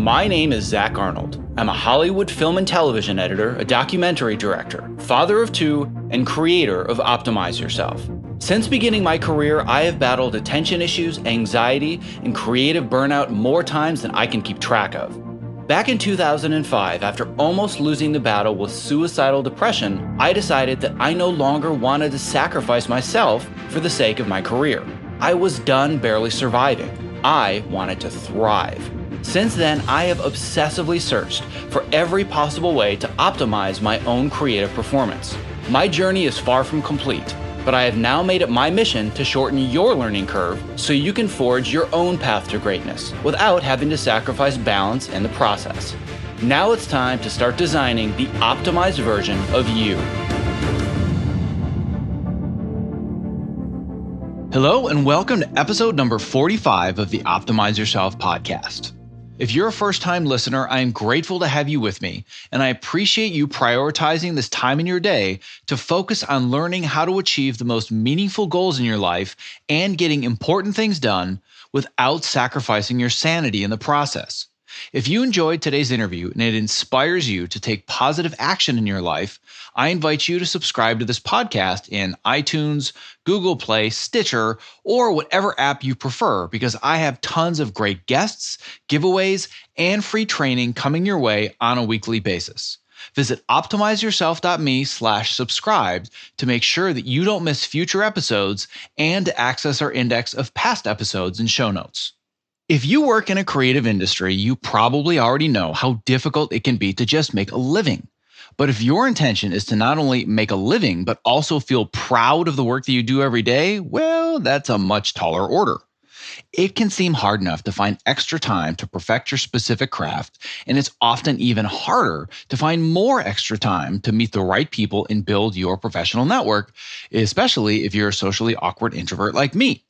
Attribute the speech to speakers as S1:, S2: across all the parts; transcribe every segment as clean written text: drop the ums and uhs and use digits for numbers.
S1: My name is Zach Arnold. I'm a Hollywood film and television editor, a documentary director, father of two, and creator of Optimize Yourself. Since beginning my career, I have battled attention issues, anxiety, and creative burnout more times than I can keep track of. Back in 2005, after almost losing the battle with suicidal depression, I decided that I no longer wanted to sacrifice myself for the sake of my career. I was done barely surviving. I wanted to thrive. Since then, I have obsessively searched for every possible way to optimize my own creative performance. My journey is far from complete, but I have now made it my mission to shorten your learning curve so you can forge your own path to greatness without having to sacrifice balance in the process. Now it's time to start designing the optimized version of you. Hello and welcome to episode number 45 of the Optimize Yourself podcast. If you're a first-time listener, I am grateful to have you with me, and I appreciate you prioritizing this time in your day to focus on learning how to achieve the most meaningful goals in your life and getting important things done without sacrificing your sanity in the process. If you enjoyed today's interview and it inspires you to take positive action in your life, I invite you to subscribe to this podcast in iTunes, Google Play, Stitcher, or whatever app you prefer, because I have tons of great guests, giveaways, and free training coming your way on a weekly basis. Visit optimizeyourself.me/subscribe to make sure that you don't miss future episodes and to access our index of past episodes and show notes. If you work in a creative industry, you probably already know how difficult it can be to just make a living. But if your intention is to not only make a living, but also feel proud of the work that you do every day, well, that's a much taller order. It can seem hard enough to find extra time to perfect your specific craft, and it's often even harder to find more extra time to meet the right people and build your professional network, especially if you're a socially awkward introvert like me.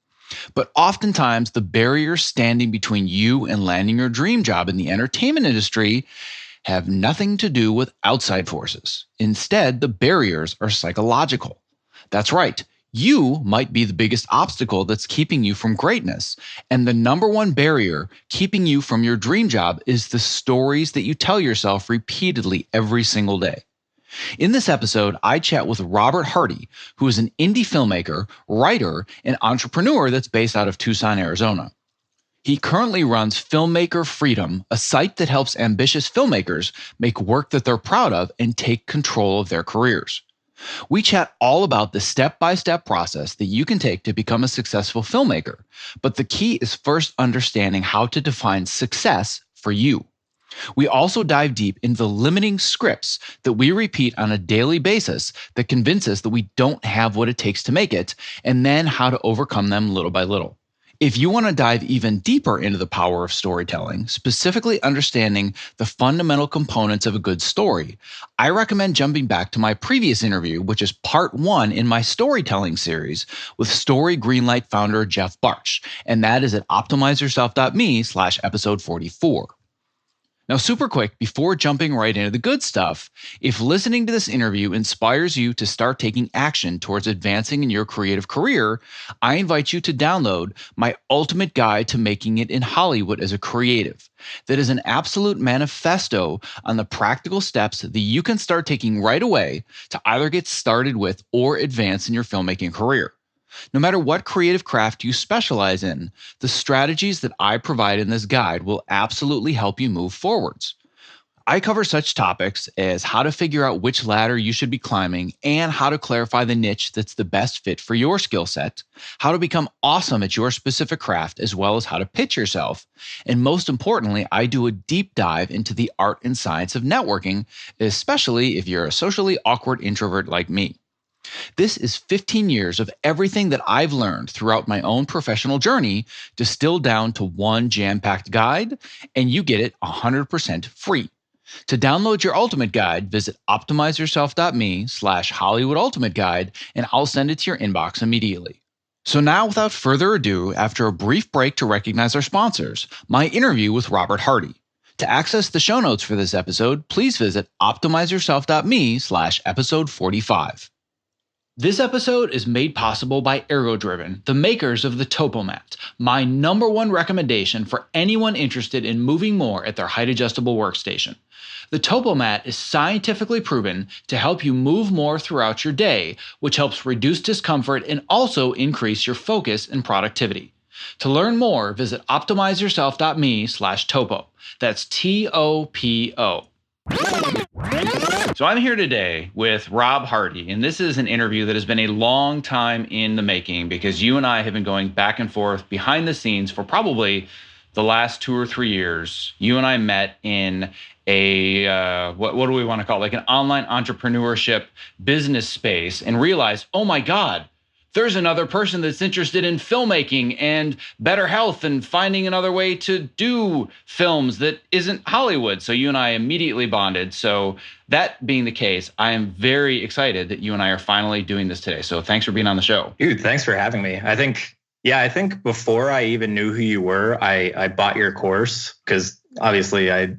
S1: But oftentimes, the barriers standing between you and landing your dream job in the entertainment industry have nothing to do with outside forces. Instead, the barriers are psychological. That's right. You might be the biggest obstacle that's keeping you from greatness. And the number one barrier keeping you from your dream job is the stories that you tell yourself repeatedly every single day. In this episode, I chat with Robert Hardy, who is an indie filmmaker, writer, and entrepreneur that's based out of Tucson, Arizona. He currently runs Filmmaker Freedom, a site that helps ambitious filmmakers make work that they're proud of and take control of their careers. We chat all about the step-by-step process that you can take to become a successful filmmaker, but the key is first understanding how to define success for you. We also dive deep into the limiting scripts that we repeat on a daily basis that convince us that we don't have what it takes to make it, and then how to overcome them little by little. If you want to dive even deeper into the power of storytelling, specifically understanding the fundamental components of a good story, I recommend jumping back to my previous interview, which is part 1 in my storytelling series with Story Greenlight founder Jeff Barch, and that is at optimizeyourself.me/episode 44. Now, super quick, before jumping right into the good stuff, if listening to this interview inspires you to start taking action towards advancing in your creative career, I invite you to download my ultimate guide to making it in Hollywood as a creative. That is an absolute manifesto on the practical steps that you can start taking right away to either get started with or advance in your filmmaking career. No matter what creative craft you specialize in, the strategies that I provide in this guide will absolutely help you move forwards. I cover such topics as how to figure out which ladder you should be climbing and how to clarify the niche that's the best fit for your skill set, how to become awesome at your specific craft, as well as how to pitch yourself. And most importantly, I do a deep dive into the art and science of networking, especially if you're a socially awkward introvert like me. This is 15 years of everything that I've learned throughout my own professional journey distilled down to one jam-packed guide, and you get it 100% free. To download your ultimate guide, visit optimizeyourself.me/Hollywood Ultimate Guide, and I'll send it to your inbox immediately. So now, without further ado, after a brief break to recognize our sponsors, my interview with Robert Hardy. To access the show notes for this episode, please visit optimizeyourself.me/episode 45. This episode is made possible by AeroDriven, the makers of the TopoMat, my number one recommendation for anyone interested in moving more at their height adjustable workstation. The TopoMat is scientifically proven to help you move more throughout your day, which helps reduce discomfort and also increase your focus and productivity. To learn more, visit optimizeyourself.me/topo. That's TOPO. So I'm here today with Rob Hardy, and this is an interview that has been a long time in the making because you and I have been going back and forth behind the scenes for probably the last 2 or 3 years. You and I met in a, what do we want to call it? Like an online entrepreneurship business space and realized, oh my God, there's another person that's interested in filmmaking and better health and finding another way to do films that isn't Hollywood. So you and I immediately bonded. So that being the case, I am very excited that you and I are finally doing this today. So thanks for being on the show.
S2: Dude, thanks for having me. I think before I even knew who you were, I bought your course because obviously I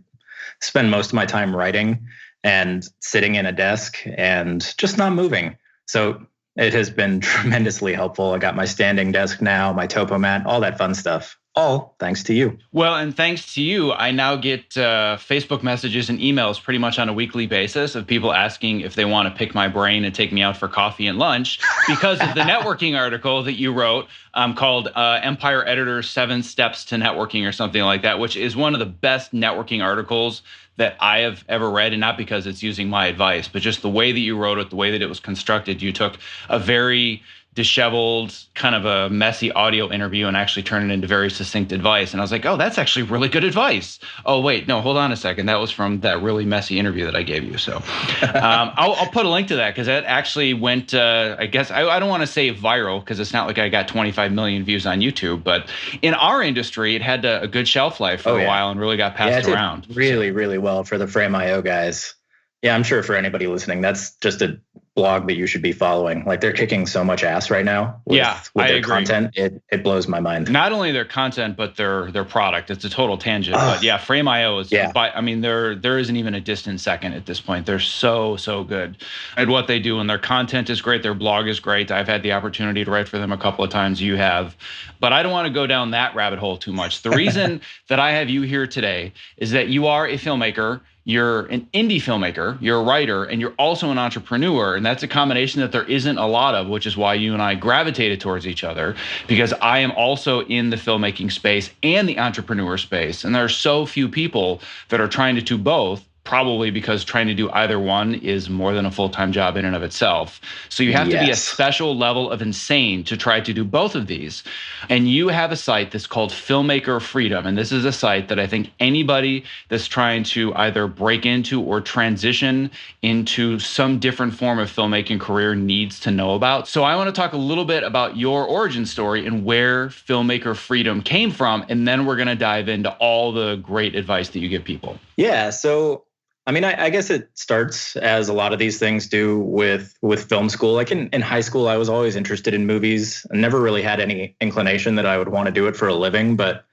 S2: spend most of my time writing and sitting in a desk and just not moving. So it has been tremendously helpful. I got my standing desk now, my TopoMat, all that fun stuff. All thanks to you.
S1: Well, and thanks to you, I now get Facebook messages and emails pretty much on a weekly basis of people asking if they want to pick my brain and take me out for coffee and lunch because of the networking article that you wrote called Empire Editor's 7 Steps to Networking or something like that, which is one of the best networking articles that I have ever read, and not because it's using my advice, but just the way that you wrote it, the way that it was constructed. You took a very disheveled, kind of a messy audio interview and actually turned it into very succinct advice. And I was like, oh, that's actually really good advice. Oh, wait, no, hold on a second. That was from that really messy interview that I gave you. So I'll put a link to that because that actually went, I guess, I don't want to say viral because it's not like I got 25 million views on YouTube, but in our industry, it had a good shelf life for a while and really got passed around.
S2: Really, really well for the Frame.io guys. Yeah, I'm sure for anybody listening, that's just a blog that you should be following. Like they're kicking so much ass right now with their content. It blows my mind.
S1: Not only their content, but their product. It's a total tangent. But yeah, Frame.io is, there isn't even a distant second at this point. They're so good at what they do, and their content is great. Their blog is great. I've had the opportunity to write for them a couple of times. You have. But I don't want to go down that rabbit hole too much. The reason that I have you here today is that you are a filmmaker. You're an indie filmmaker, you're a writer, and you're also an entrepreneur. And that's a combination that there isn't a lot of, which is why you and I gravitated towards each other, because I am also in the filmmaking space and the entrepreneur space. And there are so few people that are trying to do both, probably because trying to do either one is more than a full-time job in and of itself. So you have to be a special level of insane to try to do both of these. And you have a site that's called Filmmaker Freedom. And this is a site that I think anybody that's trying to either break into or transition into some different form of filmmaking career needs to know about. So I want to talk a little bit about your origin story and where Filmmaker Freedom came from. And then we're going to dive into all the great advice that you give people.
S2: Yeah. So I mean, I guess it starts as a lot of these things do with film school. Like in high school, I was always interested in movies. I never really had any inclination that I would want to do it for a living. But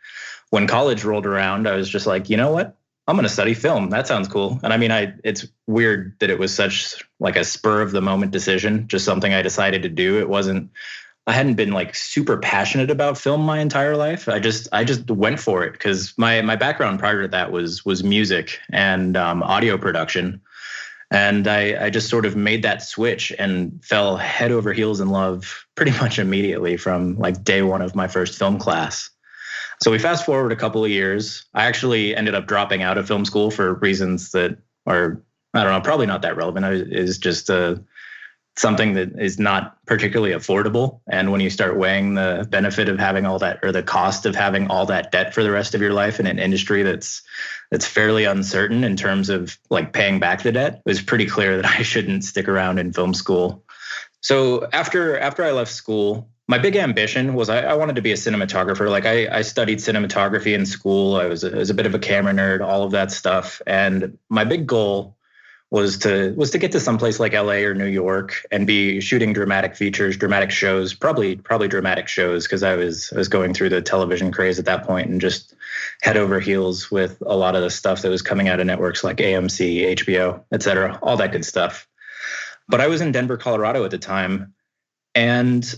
S2: when college rolled around, I was just like, you know what? I'm going to study film. That sounds cool. And I mean, it's weird that it was such like a spur of the moment decision, just something I decided to do. I hadn't been like super passionate about film my entire life. I just went for it because my background prior to that was music and audio production. And I just sort of made that switch and fell head over heels in love pretty much immediately from like day one of my first film class. So we fast forward a couple of years. I actually ended up dropping out of film school for reasons that are, I don't know, probably not that relevant. It's just something that is not particularly affordable. And when you start weighing the benefit of having all that or the cost of having all that debt for the rest of your life in an industry that's fairly uncertain in terms of like paying back the debt, it was pretty clear that I shouldn't stick around in film school. So after I left school, my big ambition was I wanted to be a cinematographer. Like I studied cinematography in school. I was a bit of a camera nerd, all of that stuff. And my big goal was to get to someplace like LA or New York and be shooting dramatic features, dramatic shows, probably dramatic shows, because I was going through the television craze at that point and just head over heels with a lot of the stuff that was coming out of networks like AMC, HBO, et cetera, all that good stuff. But I was in Denver, Colorado at the time, and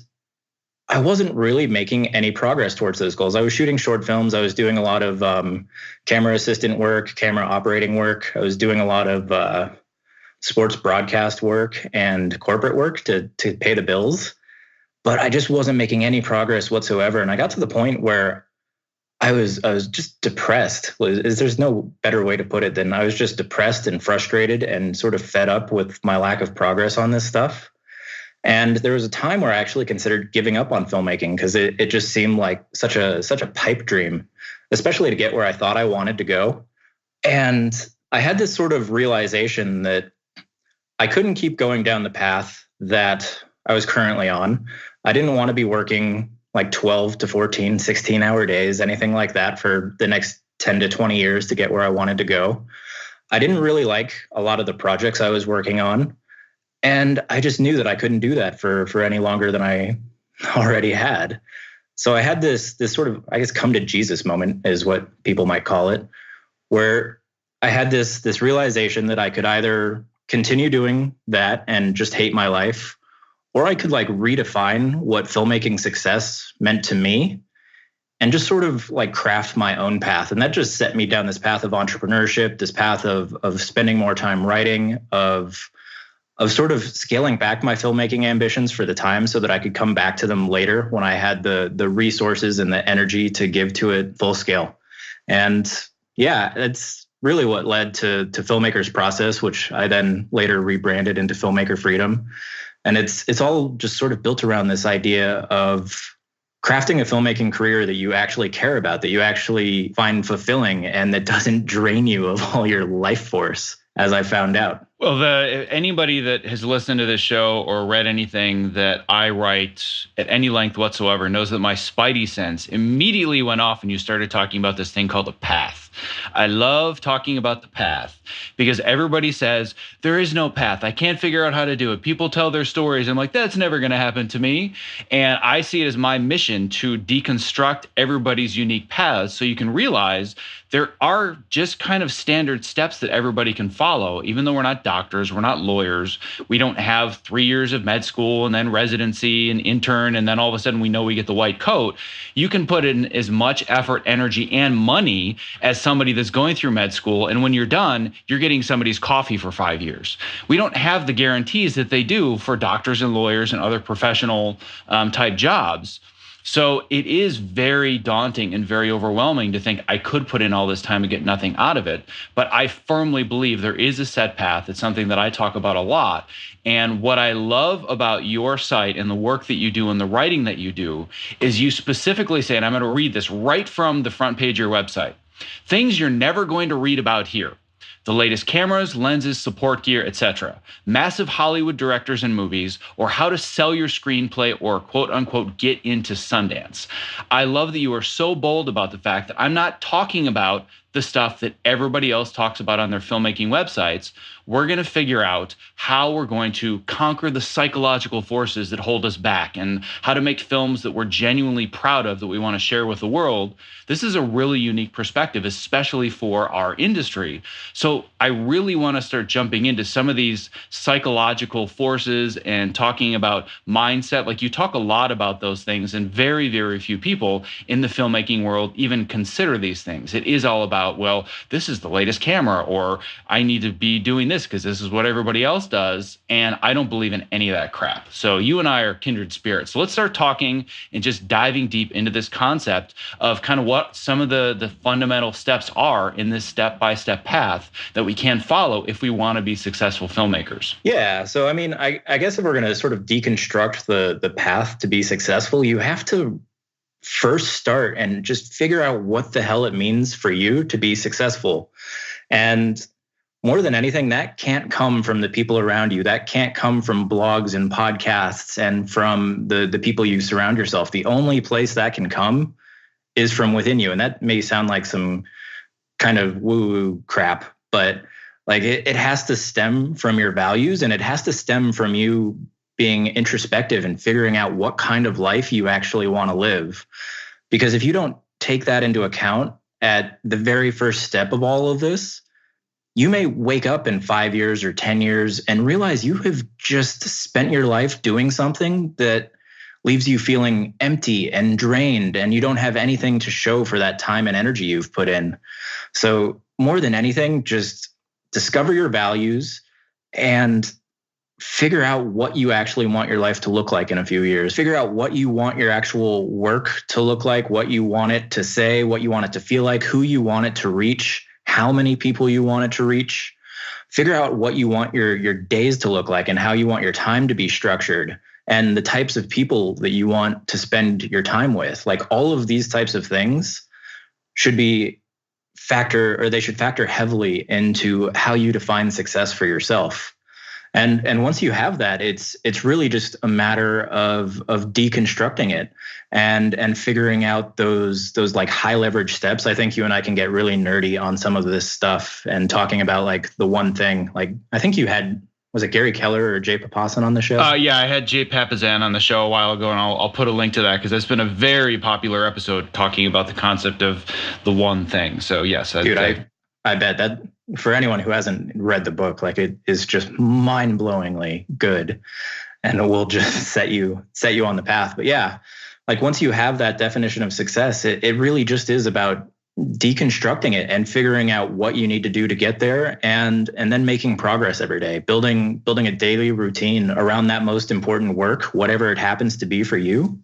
S2: I wasn't really making any progress towards those goals. I was shooting short films. I was doing a lot of camera assistant work, camera operating work. I was doing a lot of sports broadcast work and corporate work to pay the bills. But I just wasn't making any progress whatsoever. And I got to the point where I was just depressed. There's no better way to put it than I was just depressed and frustrated and sort of fed up with my lack of progress on this stuff. And there was a time where I actually considered giving up on filmmaking because it just seemed like such a pipe dream, especially to get where I thought I wanted to go. And I had this sort of realization that I couldn't keep going down the path that I was currently on. I didn't want to be working like 12 to 14, 16-hour days, anything like that for the next 10 to 20 years to get where I wanted to go. I didn't really like a lot of the projects I was working on. And I just knew that I couldn't do that for any longer than I already had. So I had this sort of, I guess, come to Jesus moment is what people might call it, where I had this realization that I could either continue doing that and just hate my life, or I could like redefine what filmmaking success meant to me and just sort of like craft my own path. And that just set me down this path of entrepreneurship, this path of spending more time writing, of sort of scaling back my filmmaking ambitions for the time so that I could come back to them later when I had the resources and the energy to give to it full scale. And yeah, that's really what led to Filmmaker's Process, which I then later rebranded into Filmmaker Freedom. And it's all just sort of built around this idea of crafting a filmmaking career that you actually care about, that you actually find fulfilling, and that doesn't drain you of all your life force, as I found out.
S1: Well, anybody that has listened to this show or read anything that I write at any length whatsoever knows that my spidey sense immediately went off when you started talking about this thing called a path. I love talking about the path because everybody says there is no path. I can't figure out how to do it. People tell their stories. I'm like, that's never going to happen to me. And I see it as my mission to deconstruct everybody's unique paths so you can realize there are just kind of standard steps that everybody can follow, even though we're not doctors, we're not lawyers. We don't have 3 years of med school and then residency and intern, and then all of a sudden we know we get the white coat. You can put in as much effort, energy, and money as somebody that's going through med school. And when you're done, you're getting somebody's coffee for 5 years. We don't have the guarantees that they do for doctors and lawyers and other professional type jobs. So it is very daunting and very overwhelming to think I could put in all this time and get nothing out of it. But I firmly believe there is a set path. It's something that I talk about a lot. And what I love about your site and the work that you do and the writing that you do is you specifically say, and I'm going to read this right from the front page of your website, things you're never going to read about here. The latest cameras, lenses, support gear, etc. Massive Hollywood directors and movies, or how to sell your screenplay or quote unquote get into Sundance. I love that you are so bold about the fact that I'm not talking about the stuff that everybody else talks about on their filmmaking websites. We're going to figure out how we're going to conquer the psychological forces that hold us back and how to make films that we're genuinely proud of that we want to share with the world. This is a really unique perspective, especially for our industry. So I really want to start jumping into some of these psychological forces and talking about mindset. Like you talk a lot about those things, and very, very few people in the filmmaking world even consider these things. It is all about, well, this is the latest camera, or I need to be doing this because this is what everybody else does. And I don't believe in any of that crap. So you and I are kindred spirits. So let's start talking and just diving deep into this concept of kind of what some of the fundamental steps are in this step-by-step path that we can follow if we want to be successful filmmakers.
S2: Yeah. So, I mean, I guess if we're going to sort of deconstruct the path to be successful, you have to first start and just figure out what the hell it means for you to be successful. And more than anything, that can't come from the people around you. That can't come from blogs and podcasts and from the people you surround yourself. The only place that can come is from within you. And that may sound like some kind of woo-woo crap, but like it has to stem from your values, and it has to stem from you being introspective and figuring out what kind of life you actually want to live. Because if you don't take that into account at the very first step of all of this, you may wake up in 5 years or 10 years and realize you have just spent your life doing something that leaves you feeling empty and drained, and you don't have anything to show for that time and energy you've put in. So more than anything, just discover your values and figure out what you actually want your life to look like in a few years. Figure out what you want your actual work to look like, what you want it to say, what you want it to feel like, who you want it to reach, how many people you want it to reach. Figure out what you want your days to look like and how you want your time to be structured and the types of people that you want to spend your time with. Like all of these types of things should they should factor heavily into how you define success for yourself. And once you have that, it's really just a matter of deconstructing it and figuring out those like high leverage steps. I think you and I can get really nerdy on some of this stuff and talking about like the one thing. Like I think you had, was it Gary Keller or Jay Papasan on the show?
S1: Yeah, I had Jay Papasan on the show a while ago, and I'll put a link to that because it's been a very popular episode talking about the concept of the one thing. So yes,
S2: dude, I bet that for anyone who hasn't read the book, like it is just mind-blowingly good, and it will just set you on the path. But yeah, like once you have that definition of success, it really just is about deconstructing it and figuring out what you need to do to get there, and then making progress every day, building a daily routine around that most important work, whatever it happens to be for you.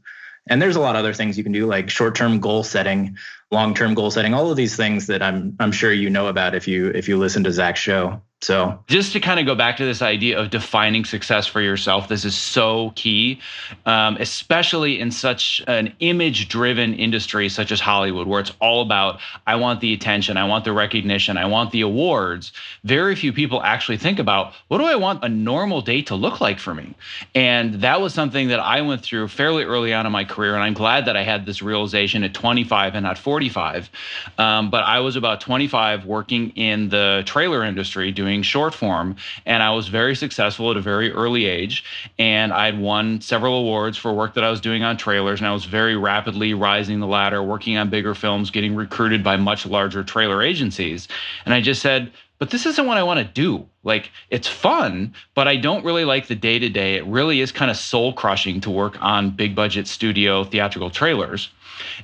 S2: And there's a lot of other things you can do, like short-term goal setting, long-term goal setting, all of these things that I'm sure you know about if you listen to Zach's show. So
S1: just to kind of go back to this idea of defining success for yourself, this is so key, especially in such an image-driven industry such as Hollywood, where it's all about, I want the attention, I want the recognition, I want the awards. Very few people actually think about, what do I want a normal day to look like for me? And that was something that I went through fairly early on in my career, and I'm glad that I had this realization at 25 and not 45. But I was about 25 working in the trailer industry doing short form, and I was very successful at a very early age, and I'd won several awards for work that I was doing on trailers, and I was very rapidly rising the ladder, working on bigger films, getting recruited by much larger trailer agencies. And I just said, but this isn't what I want to do. Like, it's fun, but I don't really like the day-to-day. It really is kind of soul-crushing to work on big budget studio theatrical trailers.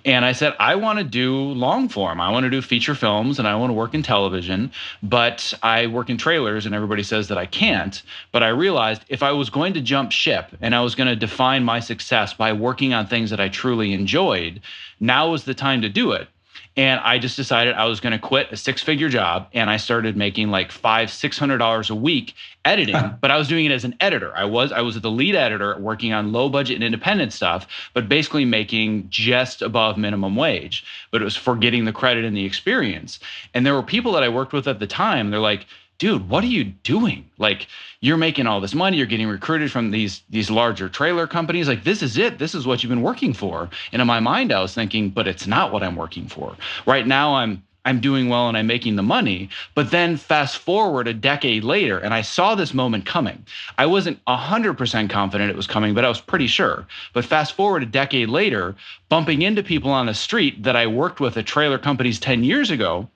S1: And I said, I want to do long form. I want to do feature films and I want to work in television, but I work in trailers and everybody says that I can't. But I realized if I was going to jump ship and I was going to define my success by working on things that I truly enjoyed, now was the time to do it. And I just decided I was going to quit a 6-figure job, and I started making like $500-$600 a week editing. But I was doing it as an editor. I was the lead editor working on low budget and independent stuff, but basically making just above minimum wage. But it was for getting the credit and the experience. And there were people that I worked with at the time. They're like, dude, what are you doing? Like, you're making all this money. You're getting recruited from these larger trailer companies. Like, this is it. This is what you've been working for. And in my mind, I was thinking, but it's not what I'm working for. Right now, I'm doing well and I'm making the money. But then fast forward a decade later, and I saw this moment coming. I wasn't 100% confident it was coming, but I was pretty sure. But fast forward a decade later, bumping into people on the street that I worked with at trailer companies 10 years ago,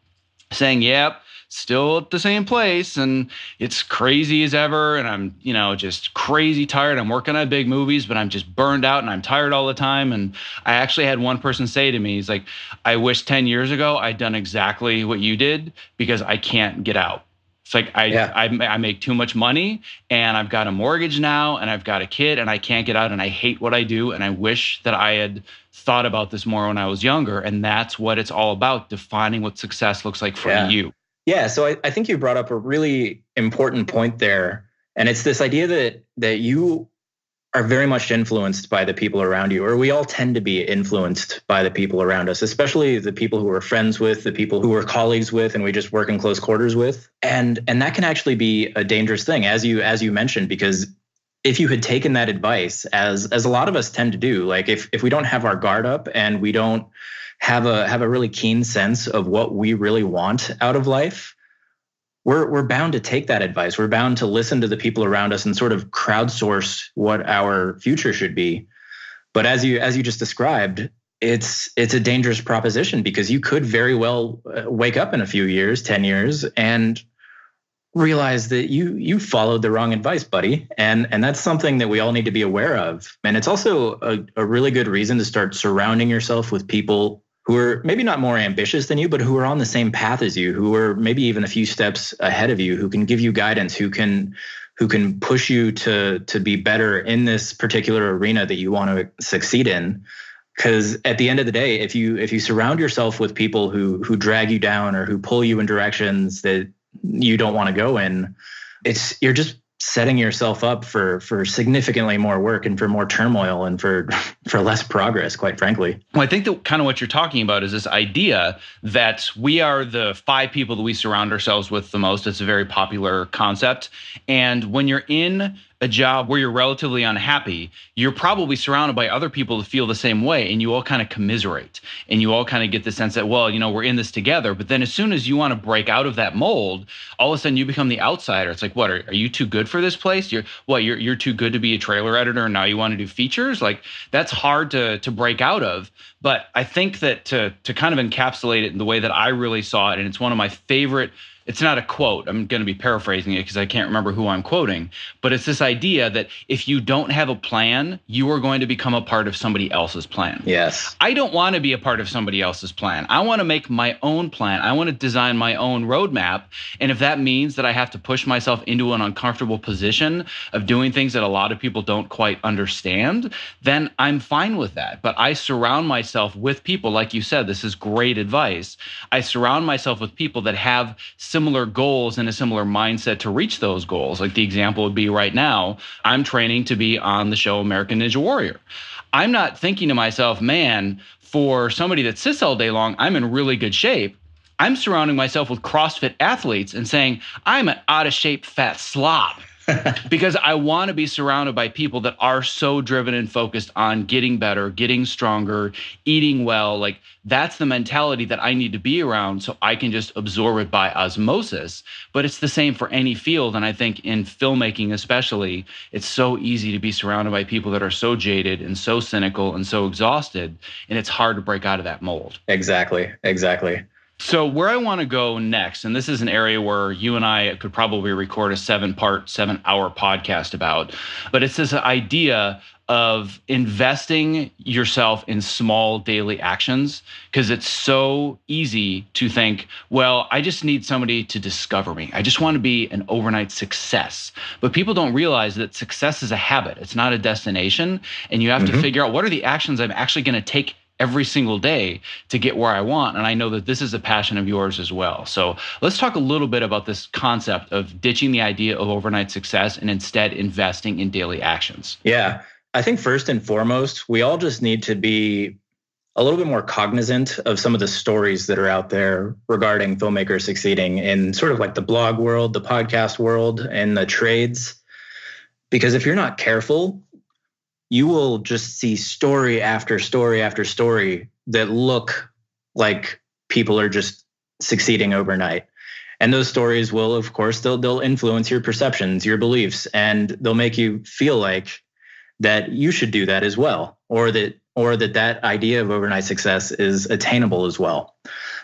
S1: saying, yep, still at the same place and it's crazy as ever, and I'm just crazy tired. I'm working on big movies, but I'm just burned out and I'm tired all the time. And I actually had one person say to me, he's like, I wish 10 years ago I'd done exactly what you did, because I can't get out. It's like I make too much money and I've got a mortgage now and I've got a kid and I can't get out and I hate what I do, and I wish that I had thought about this more when I was younger. And that's what it's all about, defining what success looks like for you.
S2: Yeah, so I think you brought up a really important point there, and it's this idea that you are very much influenced by the people around you, or we all tend to be influenced by the people around us, especially the people who we're friends with, the people who we're colleagues with, and we just work in close quarters with, and that can actually be a dangerous thing, as you mentioned, because if you had taken that advice, as a lot of us tend to do, like if we don't have our guard up and we don't have a really keen sense of what we really want out of life, we're bound to take that advice. We're bound to listen to the people around us and sort of crowdsource what our future should be. But as you just described, it's a dangerous proposition, because you could very well wake up in a few years, 10 years, and realize that you followed the wrong advice, buddy. And that's something that we all need to be aware of. And it's also a really good reason to start surrounding yourself with people who are maybe not more ambitious than you, but who are on the same path as you, who are maybe even a few steps ahead of you, who can give you guidance, who can push you to be better in this particular arena that you want to succeed in. Because at the end of the day, if you surround yourself with people who drag you down or who pull you in directions that you don't want to go in, you're just setting yourself up for significantly more work and for more turmoil and for less progress, quite frankly.
S1: Well, I think that kind of what you're talking about is this idea that we are the 5 people that we surround ourselves with the most. It's a very popular concept. And when you're in a job where you're relatively unhappy, you're probably surrounded by other people that feel the same way, and you all kind of commiserate, and you all kind of get the sense that, well, we're in this together. But then as soon as you want to break out of that mold, all of a sudden you become the outsider. It's like, what, are you too good for this place? You're too good to be a trailer editor, and now you want to do features? Like, that's hard to break out of. But I think that to kind of encapsulate it in the way that I really saw it, and it's one of my favorite. It's not a quote. I'm going to be paraphrasing it because I can't remember who I'm quoting, but it's this idea that if you don't have a plan, you are going to become a part of somebody else's plan.
S2: Yes.
S1: I don't want to be a part of somebody else's plan. I want to make my own plan. I want to design my own roadmap. And if that means that I have to push myself into an uncomfortable position of doing things that a lot of people don't quite understand, then I'm fine with that. But I surround myself with people, like you said, this is great advice. I surround myself with people that have similar goals and a similar mindset to reach those goals. Like the example would be right now, I'm training to be on the show American Ninja Warrior. I'm not thinking to myself, man, for somebody that sits all day long, I'm in really good shape. I'm surrounding myself with CrossFit athletes and saying, I'm an out of shape fat slob. Because I want to be surrounded by people that are so driven and focused on getting better, getting stronger, eating well. Like, that's the mentality that I need to be around so I can just absorb it by osmosis. But it's the same for any field. And I think in filmmaking especially, it's so easy to be surrounded by people that are so jaded and so cynical and so exhausted. And it's hard to break out of that mold.
S2: Exactly.
S1: So where I want to go next, and this is an area where you and I could probably record a 7-hour podcast about, but it's this idea of investing yourself in small daily actions, because it's so easy to think, well, I just need somebody to discover me. I just want to be an overnight success. But people don't realize that success is a habit. It's not a destination. And you have to figure out, what are the actions I'm actually going to take every single day to get where I want. And I know that this is a passion of yours as well. So let's talk a little bit about this concept of ditching the idea of overnight success and instead investing in daily actions.
S2: Yeah. I think first and foremost, we all just need to be a little bit more cognizant of some of the stories that are out there regarding filmmakers succeeding in sort of like the blog world, the podcast world, and the trades. Because if you're not careful, you will just see story after story after story that look like people are just succeeding overnight. And those stories will, of course, they'll influence your perceptions, your beliefs, and they'll make you feel like that you should do that as well, or that idea of overnight success is attainable as well.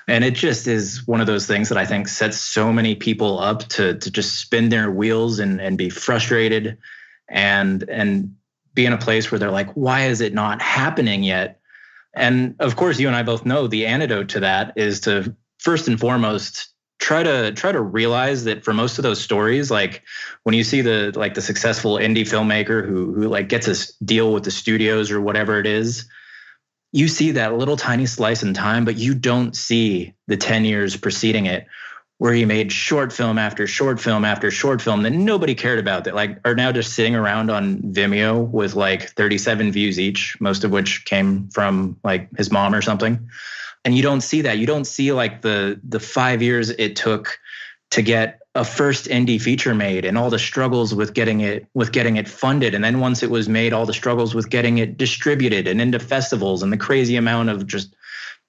S2: And it just is one of those things that I think sets so many people up to just spin their wheels and be frustrated and be in a place where they're like, why is it not happening yet? And of course, you and I both know the antidote to that is to first and foremost try to realize that for most of those stories, like when you see the successful indie filmmaker who like gets a deal with the studios or whatever it is, you see that little tiny slice in time, but you don't see the 10 years preceding it, where he made short film after short film after short film that nobody cared about, that like are now just sitting around on Vimeo with like 37 views each, most of which came from like his mom or something. And you don't see that. You don't see like the 5 years it took to get a first indie feature made and all the struggles with getting it funded. And then once it was made, all the struggles with getting it distributed and into festivals and the crazy amount of just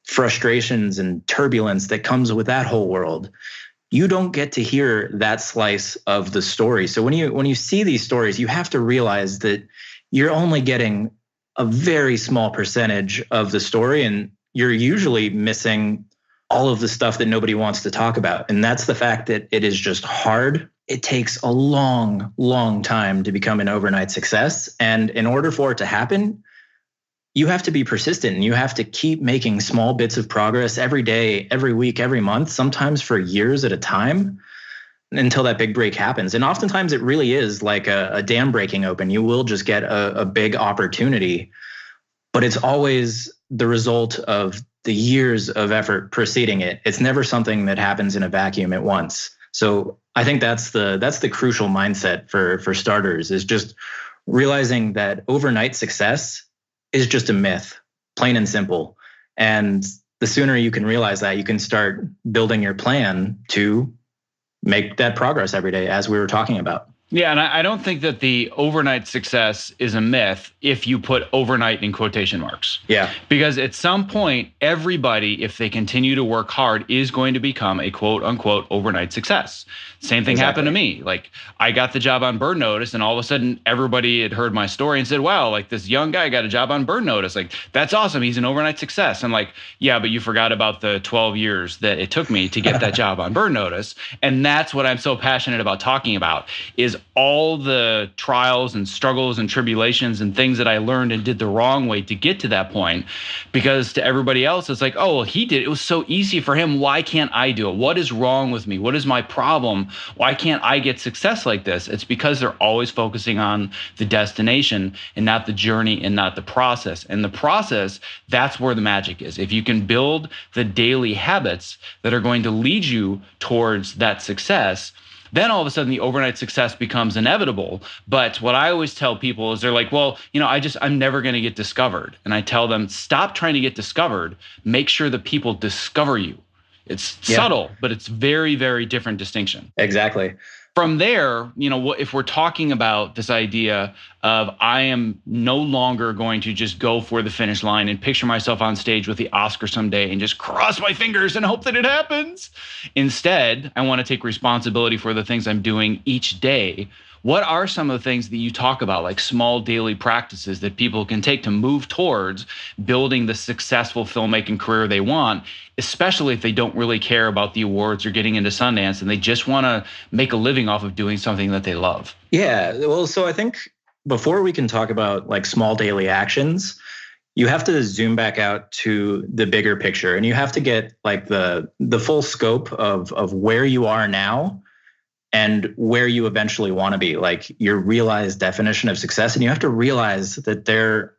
S2: frustrations and turbulence that comes with that whole world. You don't get to hear that slice of the story. So when you see these stories, you have to realize that you're only getting a very small percentage of the story, and you're usually missing all of the stuff that nobody wants to talk about. And that's the fact that it is just hard. It takes a long, long time to become an overnight success. And in order for it to happen, you have to be persistent and you have to keep making small bits of progress every day, every week, every month, sometimes for years at a time until that big break happens. And oftentimes it really is like a dam breaking open. You will just get a big opportunity, but it's always the result of the years of effort preceding it. It's never something that happens in a vacuum at once. So I think that's the crucial mindset for starters, is just realizing that overnight success is just a myth, plain and simple. And the sooner you can realize that, you can start building your plan to make that progress every day, as we were talking about.
S1: Yeah, and I don't think that the overnight success is a myth if you put overnight in quotation marks.
S2: Yeah.
S1: Because at some point, everybody, if they continue to work hard, is going to become a quote unquote overnight success. Same thing happened to me. Like, I got the job on Bird Notice, and all of a sudden everybody had heard my story and said, wow, like this young guy got a job on Bird Notice. Like, that's awesome. He's an overnight success. I'm like, yeah, but you forgot about the 12 years that it took me to get that job on Bird Notice. And that's what I'm so passionate about talking about, is all the trials and struggles and tribulations and things that I learned and did the wrong way to get to that point. Because to everybody else, it's like, oh, well, he did it. It was so easy for him. Why can't I do it? What is wrong with me? What is my problem? Why can't I get success like this? It's because they're always focusing on the destination and not the journey and not the process. And the process, that's where the magic is. If you can build the daily habits that are going to lead you towards that success, then all of a sudden the overnight success becomes inevitable. But what I always tell people is, they're like, well, I'm never going to get discovered. And I tell them, stop trying to get discovered. Make sure that people discover you. It's subtle, but it's very, very different distinction.
S2: Exactly.
S1: From there, if we're talking about this idea of, I am no longer going to just go for the finish line and picture myself on stage with the Oscar someday and just cross my fingers and hope that it happens. Instead, I want to take responsibility for the things I'm doing each day. What are some of the things that you talk about, like small daily practices that people can take to move towards building the successful filmmaking career they want, especially if they don't really care about the awards or getting into Sundance and they just want to make a living off of doing something that they love?
S2: Yeah, well, so I think before we can talk about like small daily actions, you have to zoom back out to the bigger picture, and you have to get like the full scope of where you are now and where you eventually want to be, like your realized definition of success. And you have to realize that there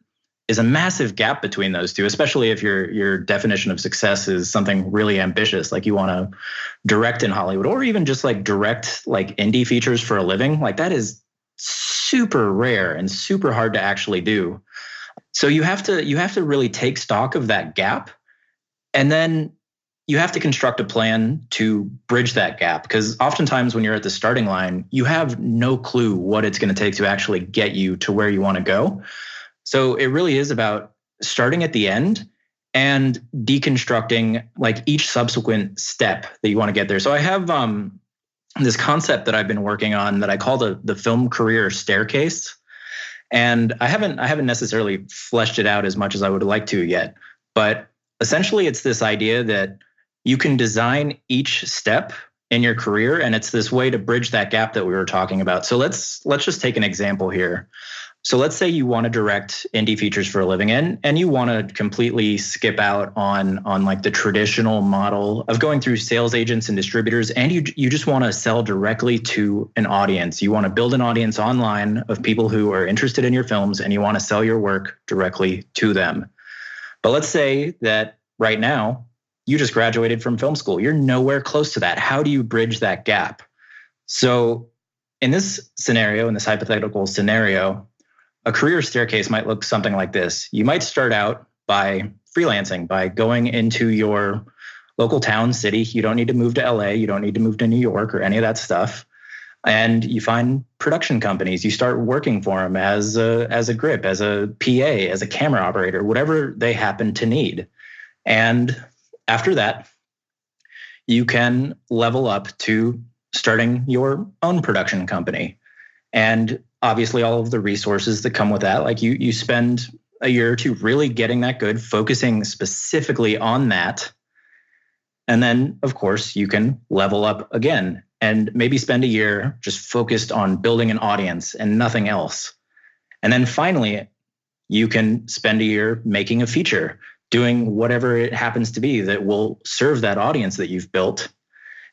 S2: is a massive gap between those two, especially if your definition of success is something really ambitious, like you want to direct in Hollywood, or even just like direct like indie features for a living. Like, that is super rare and super hard to actually do. So you have to really take stock of that gap, and then you have to construct a plan to bridge that gap, because oftentimes when you're at the starting line, you have no clue what it's going to take to actually get you to where you want to go. So it really is about starting at the end and deconstructing like each subsequent step that you want to get there. So I have this concept that I've been working on that I call the film career staircase. And I haven't necessarily fleshed it out as much as I would like to yet, but essentially it's this idea that you can design each step in your career, and it's this way to bridge that gap that we were talking about. So let's just take an example here. So let's say you want to direct indie features for a living, and you want to completely skip out on like the traditional model of going through sales agents and distributors, and you just want to sell directly to an audience. You want to build an audience online of people who are interested in your films, and you want to sell your work directly to them. But let's say that right now you just graduated from film school. You're nowhere close to that. How do you bridge that gap? So in this scenario, in this hypothetical scenario, a career staircase might look something like this. You might start out by freelancing, by going into your local town, city. You don't need to move to LA. You don't need to move to New York or any of that stuff. And you find production companies. You start working for them as a grip, as a PA, as a camera operator, whatever they happen to need. And after that, you can level up to starting your own production company. And obviously all of the resources that come with that, like you spend a year or two really getting that good, focusing specifically on that. And then, of course, you can level up again and maybe spend a year just focused on building an audience and nothing else. And then finally, you can spend a year making a feature, doing whatever it happens to be that will serve that audience that you've built.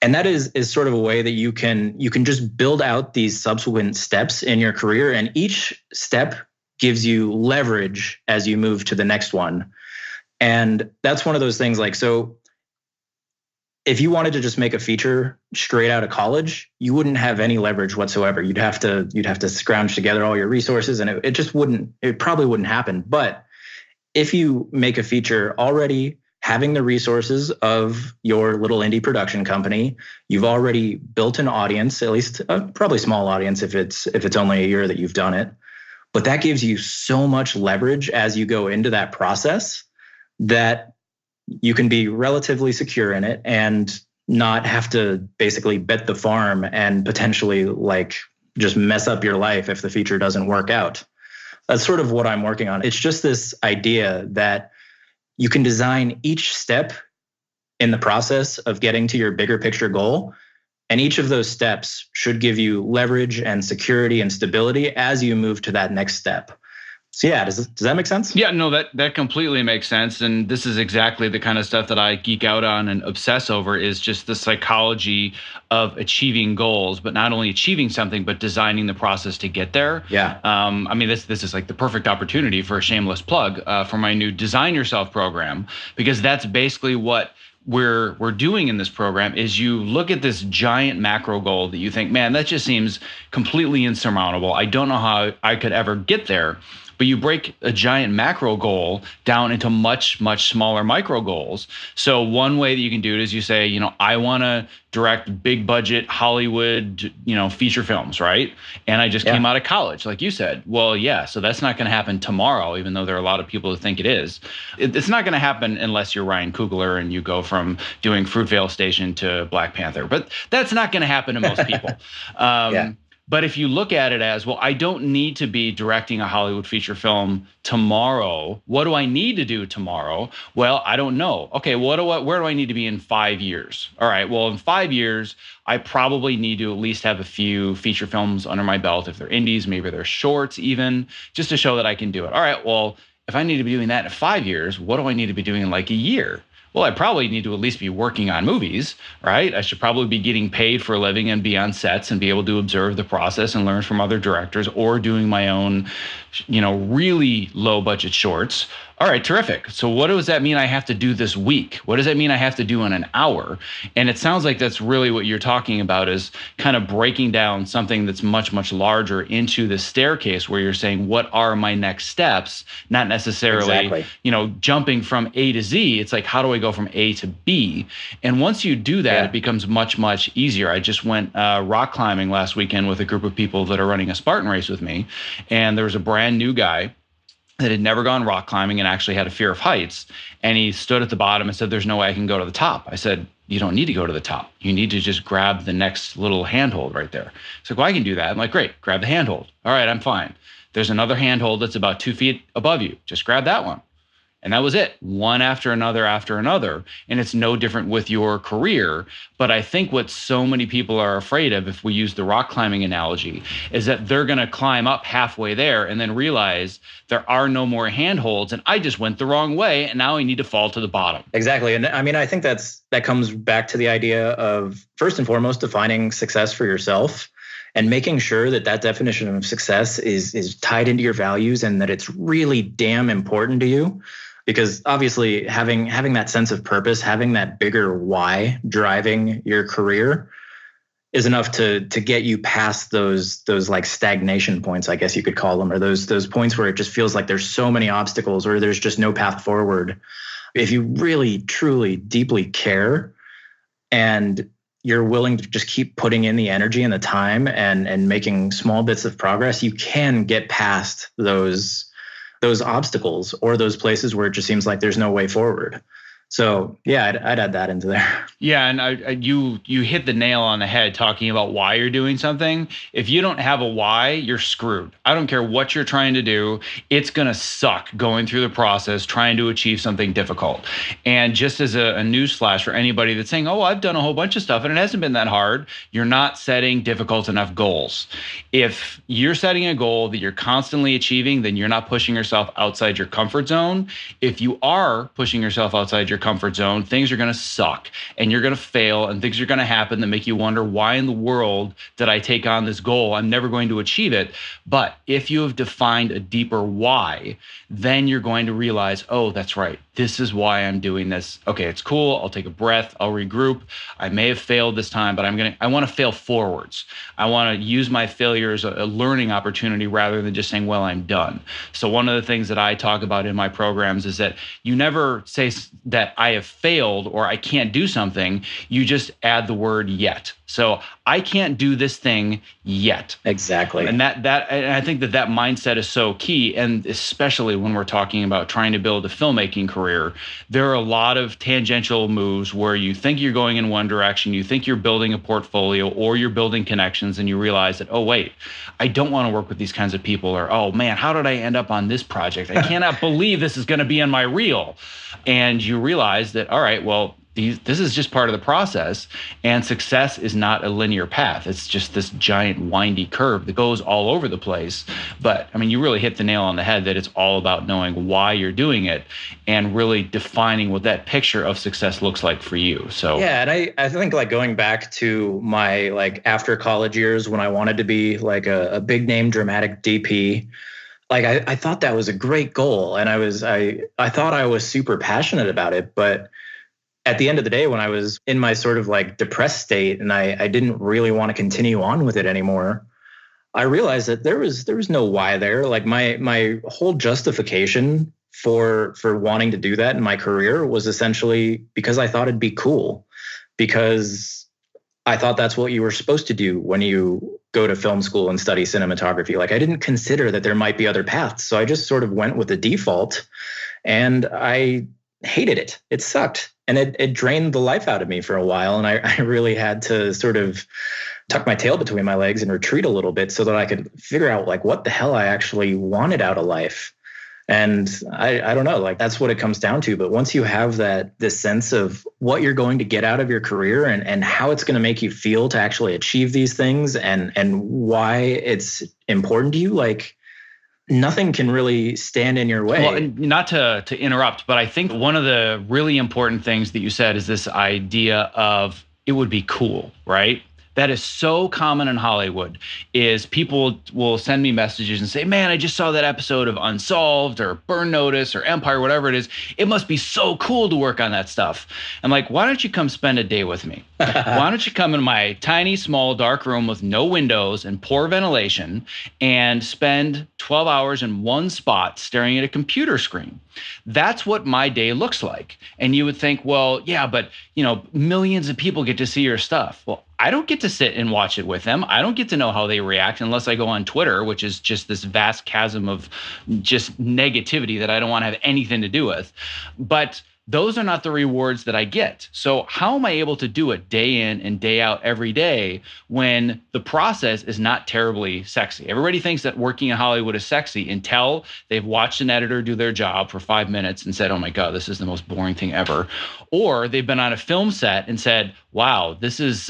S2: And that is sort of a way that you can just build out these subsequent steps in your career. And each step gives you leverage as you move to the next one. And that's one of those things like, so if you wanted to just make a feature straight out of college, you wouldn't have any leverage whatsoever. You'd have to scrounge together all your resources, and it probably wouldn't happen. But if you make a feature already having the resources of your little indie production company, you've already built an audience, at least a probably small audience if it's only a year that you've done it. But that gives you so much leverage as you go into that process that you can be relatively secure in it and not have to basically bet the farm and potentially like just mess up your life if the feature doesn't work out. That's sort of what I'm working on. It's just this idea that you can design each step in the process of getting to your bigger picture goal. And each of those steps should give you leverage and security and stability as you move to that next step. So yeah, does that make sense?
S1: Yeah, no, that completely makes sense. And this is exactly the kind of stuff that I geek out on and obsess over, is just the psychology of achieving goals, but not only achieving something, but designing the process to get there.
S2: Yeah.
S1: I mean, this is like the perfect opportunity for a shameless plug for my new Design Yourself program, because that's basically what we're doing in this program. Is you look at this giant macro goal that you think, man, that just seems completely insurmountable. I don't know how I could ever get there. But you break a giant macro goal down into much, much smaller micro goals. So one way that you can do it is you say, I want to direct big budget Hollywood, feature films, right? And I just came out of college, like you said. Well, yeah, so that's not going to happen tomorrow, even though there are a lot of people who think it is. It's not going to happen unless you're Ryan Coogler and you go from doing Fruitvale Station to Black Panther. But that's not going to happen to most people. But if you look at it as, well, I don't need to be directing a Hollywood feature film tomorrow. What do I need to do tomorrow? Well, I don't know. Okay, where do I need to be in 5 years? All right, well, in 5 years, I probably need to at least have a few feature films under my belt. If they're indies, maybe they're shorts even, just to show that I can do it. All right, well, if I need to be doing that in 5 years, what do I need to be doing in like a year? Well, I probably need to at least be working on movies, right? I should probably be getting paid for a living and be on sets and be able to observe the process and learn from other directors, or doing my own, really low budget shorts. All right, terrific. So what does that mean I have to do this week? What does that mean I have to do in an hour? And it sounds like that's really what you're talking about, is kind of breaking down something that's much, much larger into the staircase where you're saying, what are my next steps? Not necessarily, jumping from A to Z. It's like, how do I go from A to B? And once you do that, it becomes much, much easier. I just went rock climbing last weekend with a group of people that are running a Spartan race with me. And there was a brand new guy that had never gone rock climbing and actually had a fear of heights. And he stood at the bottom and said, there's no way I can go to the top. I said, you don't need to go to the top. You need to just grab the next little handhold right there. He's like, well, I can do that. I'm like, great, grab the handhold. All right, I'm fine. There's another handhold that's about 2 feet above you. Just grab that one. And that was it, one after another after another. And it's no different with your career. But I think what so many people are afraid of, if we use the rock climbing analogy, is that they're going to climb up halfway there and then realize there are no more handholds and I just went the wrong way and now I need to fall to the bottom.
S2: Exactly. And I mean, I think that comes back to the idea of, first and foremost, defining success for yourself and making sure that definition of success is tied into your values and that it's really damn important to you. Because obviously having that sense of purpose, having that bigger why driving your career is enough to get you past those like stagnation points, I guess you could call them, or those points where it just feels like there's so many obstacles or there's just no path forward. If you really, truly, deeply care and you're willing to just keep putting in the energy and the time and making small bits of progress, you can get past those obstacles or those places where it just seems like there's no way forward. So yeah, I'd add that into there.
S1: Yeah, and you hit the nail on the head talking about why you're doing something. If you don't have a why, you're screwed. I don't care what you're trying to do. It's going to suck going through the process trying to achieve something difficult. And just as a news flash for anybody that's saying, oh, I've done a whole bunch of stuff and it hasn't been that hard, you're not setting difficult enough goals. If you're setting a goal that you're constantly achieving, then you're not pushing yourself outside your comfort zone. If you are pushing yourself outside your comfort zone, things are going to suck. And you're going to fail and things are going to happen that make you wonder, why in the world did I take on this goal? I'm never going to achieve it. But if you have defined a deeper why, then you're going to realize, oh, that's right. This is why I'm doing this. Okay, it's cool. I'll take a breath. I'll regroup. I may have failed this time, but I want to fail forwards. I want to use my failure as a learning opportunity rather than just saying, well, I'm done. So one of the things that I talk about in my programs is that you never say that I have failed or I can't do something. You just add the word yet. So I can't do this thing yet.
S2: Exactly.
S1: And and I think that mindset is so key. And especially when we're talking about trying to build a filmmaking career, there are a lot of tangential moves where you think you're going in one direction, you think you're building a portfolio or you're building connections, and you realize that, oh, wait, I don't want to work with these kinds of people, or, oh man, how did I end up on this project? I cannot believe this is going to be on my reel. And you realize that, all right, well, this is just part of the process, and success is not a linear path. It's just this giant windy curve that goes all over the place. But I mean, you really hit the nail on the head that it's all about knowing why you're doing it and really defining what that picture of success looks like for you. So
S2: yeah, and I think like going back to my like after college years when I wanted to be like a big name dramatic DP. Like I thought that was a great goal, and I thought I was super passionate about it, but at the end of the day, when I was in my sort of like depressed state and I didn't really want to continue on with it anymore, I realized that there was no why there. Like my whole justification for wanting to do that in my career was essentially because I thought it'd be cool, because I thought that's what you were supposed to do when you go to film school and study cinematography. Like I didn't consider that there might be other paths. So I just sort of went with the default, and I hated it. It sucked. And it drained the life out of me for a while. And I really had to sort of tuck my tail between my legs and retreat a little bit so that I could figure out like what the hell I actually wanted out of life. And I don't know, like that's what it comes down to. But once you have this sense of what you're going to get out of your career and how it's going to make you feel to actually achieve these things and why it's important to you, like nothing can really stand in your way.
S1: Well, and not to interrupt, but I think one of the really important things that you said is this idea of it would be cool, right? That is so common in Hollywood, is people will send me messages and say, man, I just saw that episode of Unsolved or Burn Notice or Empire, whatever it is. It must be so cool to work on that stuff. I'm like, why don't you come spend a day with me? Why don't you come in my tiny, small, dark room with no windows and poor ventilation and spend 12 hours in one spot staring at a computer screen? That's what my day looks like. And you would think, well, yeah, but millions of people get to see your stuff. Well, I don't get to sit and watch it with them. I don't get to know how they react unless I go on Twitter, which is just this vast chasm of just negativity that I don't want to have anything to do with. But those are not the rewards that I get. So how am I able to do it day in and day out every day when the process is not terribly sexy? Everybody thinks that working in Hollywood is sexy until they've watched an editor do their job for 5 minutes and said, oh my God, this is the most boring thing ever. Or they've been on a film set and said, wow, this is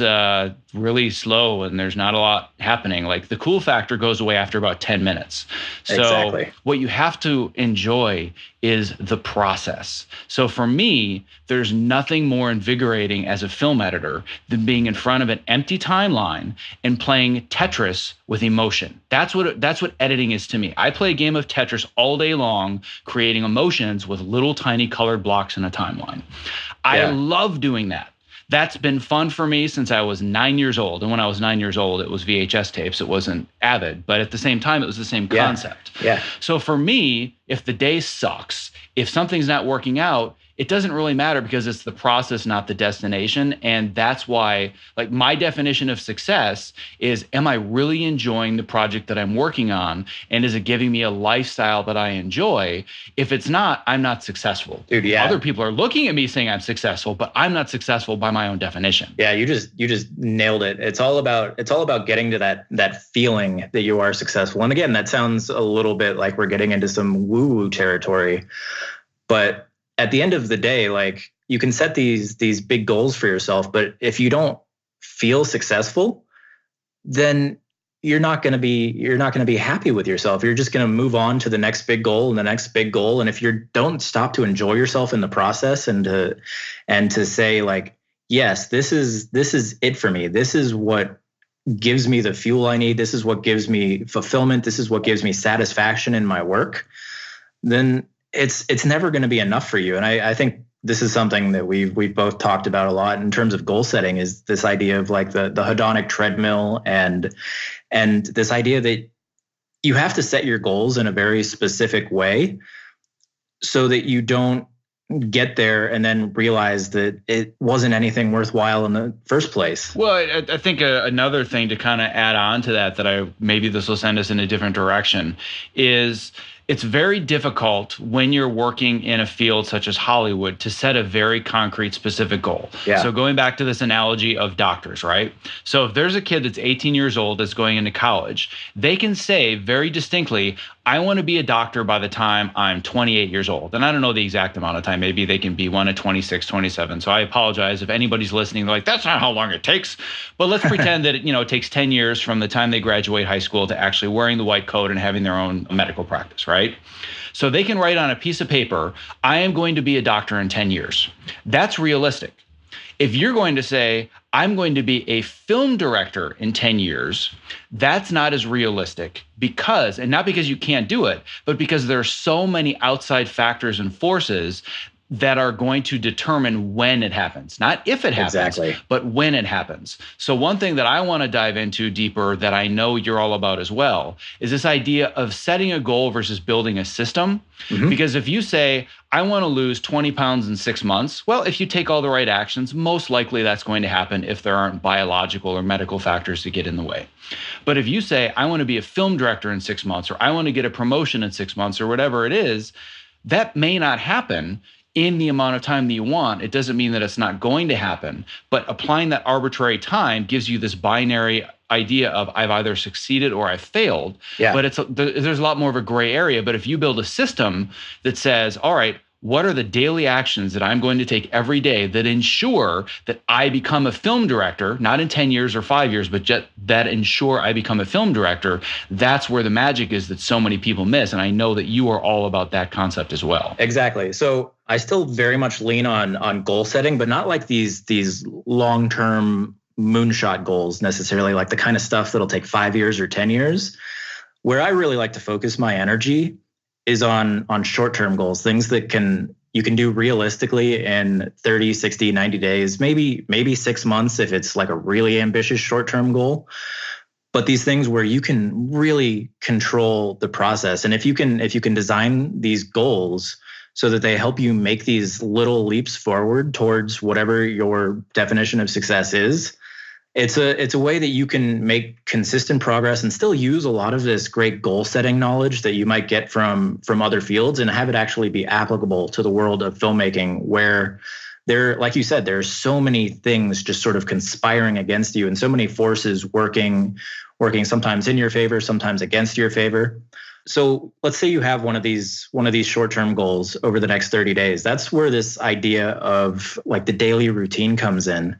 S1: really slow and there's not a lot happening. Like the cool factor goes away after about 10 minutes. So
S2: exactly.
S1: What you have to enjoy is the process. So for me, there's nothing more invigorating as a film editor than being in front of an empty timeline and playing Tetris with emotion. That's what editing is to me. I play a game of Tetris all day long, creating emotions with little tiny colored blocks in a timeline. I love doing that. That's been fun for me since I was 9 years old. And when I was 9 years old, it was VHS tapes. It wasn't Avid. But at the same time, it was the same concept.
S2: Yeah.
S1: So for me, if the day sucks, if something's not working out, it doesn't really matter because it's the process, not the destination. And that's why, like, my definition of success is, am I really enjoying the project that I'm working on? And is it giving me a lifestyle that I enjoy? If it's not, I'm not successful.
S2: Dude, yeah.
S1: Other people are looking at me saying I'm successful, but I'm not successful by my own definition.
S2: Yeah, you just nailed it. It's all about getting to that feeling that you are successful. And again, that sounds a little bit like we're getting into some woo-woo territory. But at the end of the day, like, you can set these big goals for yourself, but if you don't feel successful, then you're not going to be happy with yourself. You're just going to move on to the next big goal and the next big goal. And if you don't stop to enjoy yourself in the process and to say, like, yes, this is it for me. This is what gives me the fuel I need. This is what gives me fulfillment. This is what gives me satisfaction in my work. Then it's never going to be enough for you. And I think this is something that we've both talked about a lot in terms of goal setting, is this idea of like the hedonic treadmill, and this idea that you have to set your goals in a very specific way so that you don't get there and then realize that it wasn't anything worthwhile in the first place.
S1: Well, I think another thing to kind of add on to that maybe this will send us in a different direction, is it's very difficult when you're working in a field such as Hollywood to set a very concrete, specific goal.
S2: Yeah.
S1: So going back to this analogy of doctors, right? So if there's a kid that's 18 years old that's going into college, they can say very distinctly, I want to be a doctor by the time I'm 28 years old. And I don't know the exact amount of time. Maybe they can be one at 26, 27. So I apologize if anybody's listening. They're like, that's not how long it takes. But let's pretend that it takes 10 years from the time they graduate high school to actually wearing the white coat and having their own medical practice, right? So they can write on a piece of paper, I am going to be a doctor in 10 years. That's realistic. If you're going to say, I'm going to be a film director in 10 years, that's not as realistic, because, and not because you can't do it, but because there are so many outside factors and forces that are going to determine when it happens, not if it happens,
S2: exactly,
S1: but when it happens. So one thing that I want to dive into deeper that I know you're all about as well is this idea of setting a goal versus building a system. Mm-hmm. Because if you say, I want to lose 20 pounds in 6 months, well, if you take all the right actions, most likely that's going to happen if there aren't biological or medical factors to get in the way. But if you say, I want to be a film director in 6 months, or I want to get a promotion in 6 months, or whatever it is, that may not happen in the amount of time that you want. It doesn't mean that it's not going to happen, but applying that arbitrary time gives you this binary idea of I've either succeeded or I've failed.
S2: Yeah.
S1: But there's a lot more of a gray area. But if you build a system that says, all right, what are the daily actions that I'm going to take every day that ensure that I become a film director, not in 10 years or 5 years, but just that ensure I become a film director, that's where the magic is that so many people miss. And I know that you are all about that concept as well.
S2: Exactly. So I still very much lean on goal setting, but not like these long-term moonshot goals necessarily, like the kind of stuff that'll take 5 years or 10 years. Where I really like to focus my energy is on short-term goals, things that you can do realistically in 30, 60, 90 days, maybe 6 months if it's like a really ambitious short-term goal. But these things where you can really control the process. And if you can design these goals so that they help you make these little leaps forward towards whatever your definition of success is, it's a way that you can make consistent progress and still use a lot of this great goal setting knowledge that you might get from other fields and have it actually be applicable to the world of filmmaking, where like you said, there's so many things just sort of conspiring against you and so many forces working sometimes in your favor, sometimes against your favor. So let's say you have one of these short-term goals over the next 30 days. That's where this idea of like the daily routine comes in,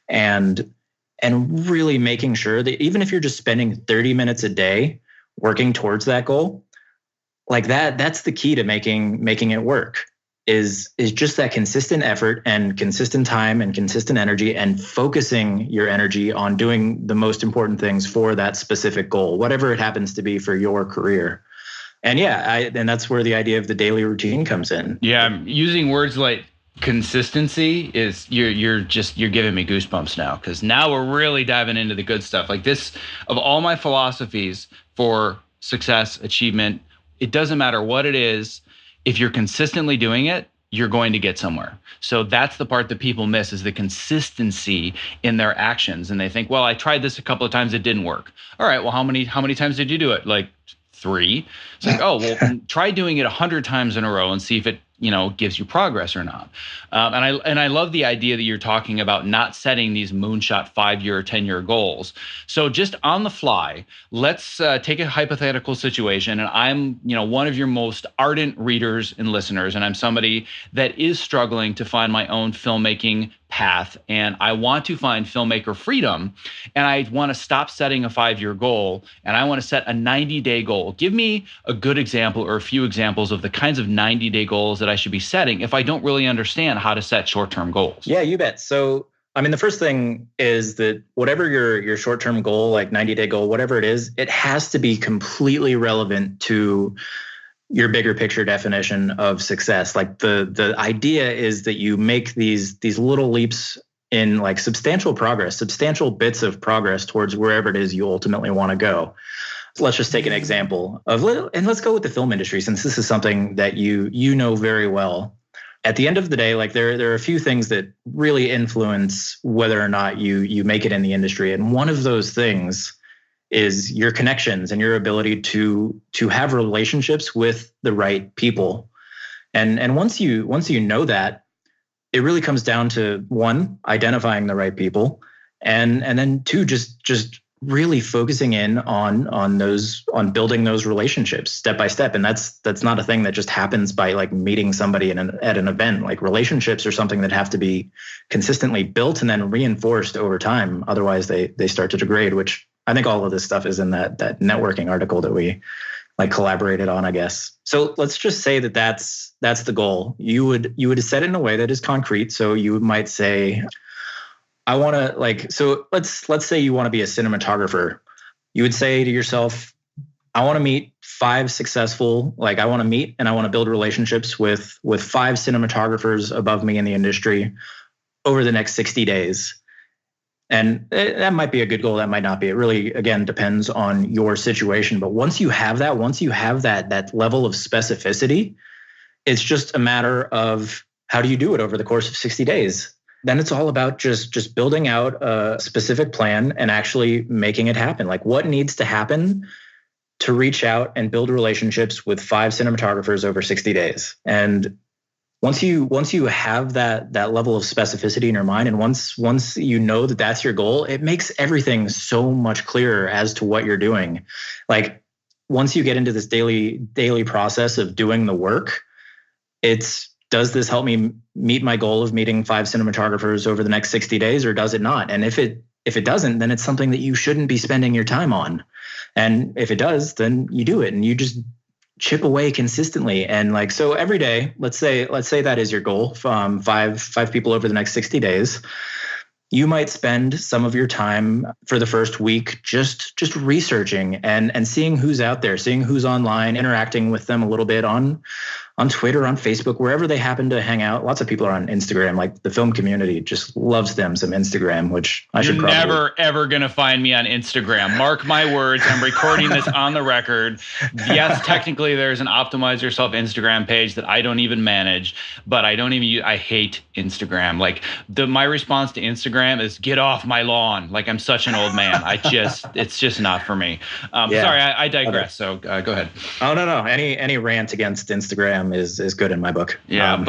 S2: and really making sure that even if you're just spending 30 minutes a day working towards that goal, like that's the key to making it work, is just that consistent effort and consistent time and consistent energy, and focusing your energy on doing the most important things for that specific goal, whatever it happens to be for your career. And and that's where the idea of the daily routine comes in.
S1: Yeah, I'm using words like consistency is you're giving me goosebumps now, because now we're really diving into the good stuff. Like this, of all my philosophies for success, achievement, it doesn't matter what it is. If you're consistently doing it, you're going to get somewhere. So that's the part that people miss, is the consistency in their actions. And they think, well, I tried this a couple of times, it didn't work. All right, well, how many times did you do it? Like 3. It's like, oh, well, try doing it 100 times in a row and see if it, gives you progress or not. And I love the idea that you're talking about not setting these moonshot 5-year or 10-year goals. So just on the fly, let's take a hypothetical situation. And I'm, one of your most ardent readers and listeners, and I'm somebody that is struggling to find my own filmmaking path, and I want to find filmmaker freedom, and I want to stop setting a 5-year goal, and I want to set a 90-day goal. Give me a good example or a few examples of the kinds of 90-day goals that I should be setting if I don't really understand how to set short-term goals.
S2: Yeah, you bet. So, I mean, the first thing is that whatever your short-term goal, like 90-day goal, whatever it is, it has to be completely relevant to your bigger picture definition of success. Like the idea is that you make these little leaps in like substantial progress, substantial bits of progress towards wherever it is you ultimately want to go. So let's just take an example and let's go with the film industry, since this is something that you know very well. At the end of the day, like there are a few things that really influence whether or not you make it in the industry. And one of those things is your connections and your ability to have relationships with the right people. And once you know that, it really comes down to 1, identifying the right people, and then 2, just really focusing in on building those relationships step by step. And that's not a thing that just happens by like meeting somebody at an event. Like relationships are something that have to be consistently built and then reinforced over time. Otherwise they start to degrade, which I think all of this stuff is in that networking article that we like collaborated on, I guess. So let's just say that's the goal. You would set it in a way that is concrete. So you might say, I want to so let's say you want to be a cinematographer. You would say to yourself, I want to meet 5 successful, I want to meet and I want to build relationships with 5 cinematographers above me in the industry over the next 60 days. And that might be a good goal. That might not be. It really, again, depends on your situation. But once you have that level of specificity, it's just a matter of how do you do it over the course of 60 days. Then it's all about just building out a specific plan and actually making it happen. Like what needs to happen to reach out and build relationships with 5 cinematographers over 60 days. And once you have that level of specificity in your mind, and once you know that that's your goal, it makes everything so much clearer as to what you're doing. Like once you get into this daily process of doing the work, does this help me meet my goal of meeting 5 cinematographers over the next 60 days, or does it not? And if it doesn't, then it's something that you shouldn't be spending your time on. And if it does, then you do it and you just chip away consistently. And so every day, let's say that is your goal, 5 people over the next 60 days. You might spend some of your time for the first week just researching and seeing who's out there, seeing who's online, interacting with them a little bit on Twitter, on Facebook, wherever they happen to hang out. Lots of people are on Instagram. Like the film community just loves them some Instagram, which I should probably.
S1: You're never, ever going to find me on Instagram. Mark my words. I'm recording this on the record. Yes, technically there's an Optimize Yourself Instagram page that I don't even manage, but I don't even use. I hate Instagram. My response to Instagram is get off my lawn. Like I'm such an old man. It's just not for me. Sorry, I digress. Okay. So go ahead.
S2: Oh, no. Any rant against Instagram is good in my book.
S1: Yeah,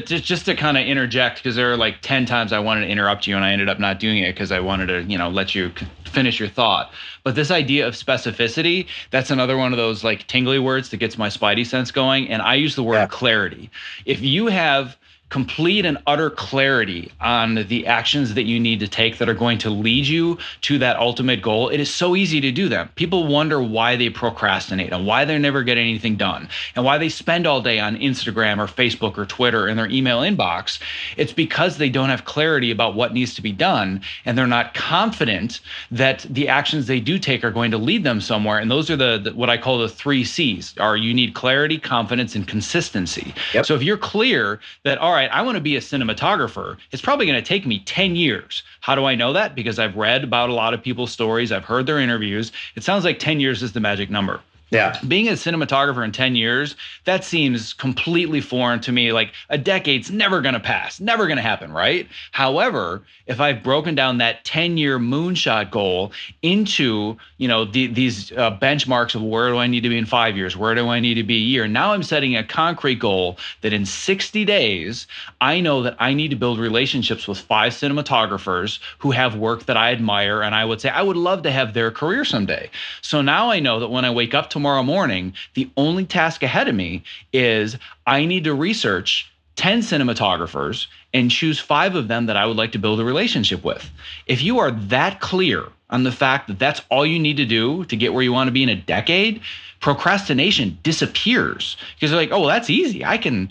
S1: just to kind of interject, because there are 10 times I wanted to interrupt you and I ended up not doing it because I wanted to let you finish your thought. But this idea of specificity, that's another one of those tingly words that gets my spidey sense going. And I use the word clarity. If you have complete and utter clarity on the actions that you need to take that are going to lead you to that ultimate goal, it is so easy to do them. People wonder why they procrastinate and why they never get anything done and why they spend all day on Instagram or Facebook or Twitter in their email inbox. It's because they don't have clarity about what needs to be done, and they're not confident that the actions they do take are going to lead them somewhere. And those are the what I call the 3 C's. You need clarity, confidence, and consistency. Yep. So if you're clear that, all right, I want to be a cinematographer, it's probably going to take me 10 years. How do I know that? Because I've read about a lot of people's stories. I've heard their interviews. It sounds like 10 years is the magic number.
S2: Yeah.
S1: Being a cinematographer in 10 years, that seems completely foreign to me. Like a decade's never going to pass, never going to happen, right? However, if I've broken down that 10-year moonshot goal into, these benchmarks of where do I need to be in 5 years, where do I need to be a year, now I'm setting a concrete goal that in 60 days, I know that I need to build relationships with 5 cinematographers who have work that I admire, and I would say I would love to have their career someday. So now I know that when I wake up tomorrow morning, the only task ahead of me is I need to research 10 cinematographers and choose 5 of them that I would like to build a relationship with. If you are that clear on the fact that that's all you need to do to get where you want to be in a decade, procrastination disappears because you're like, oh, well, that's easy. I can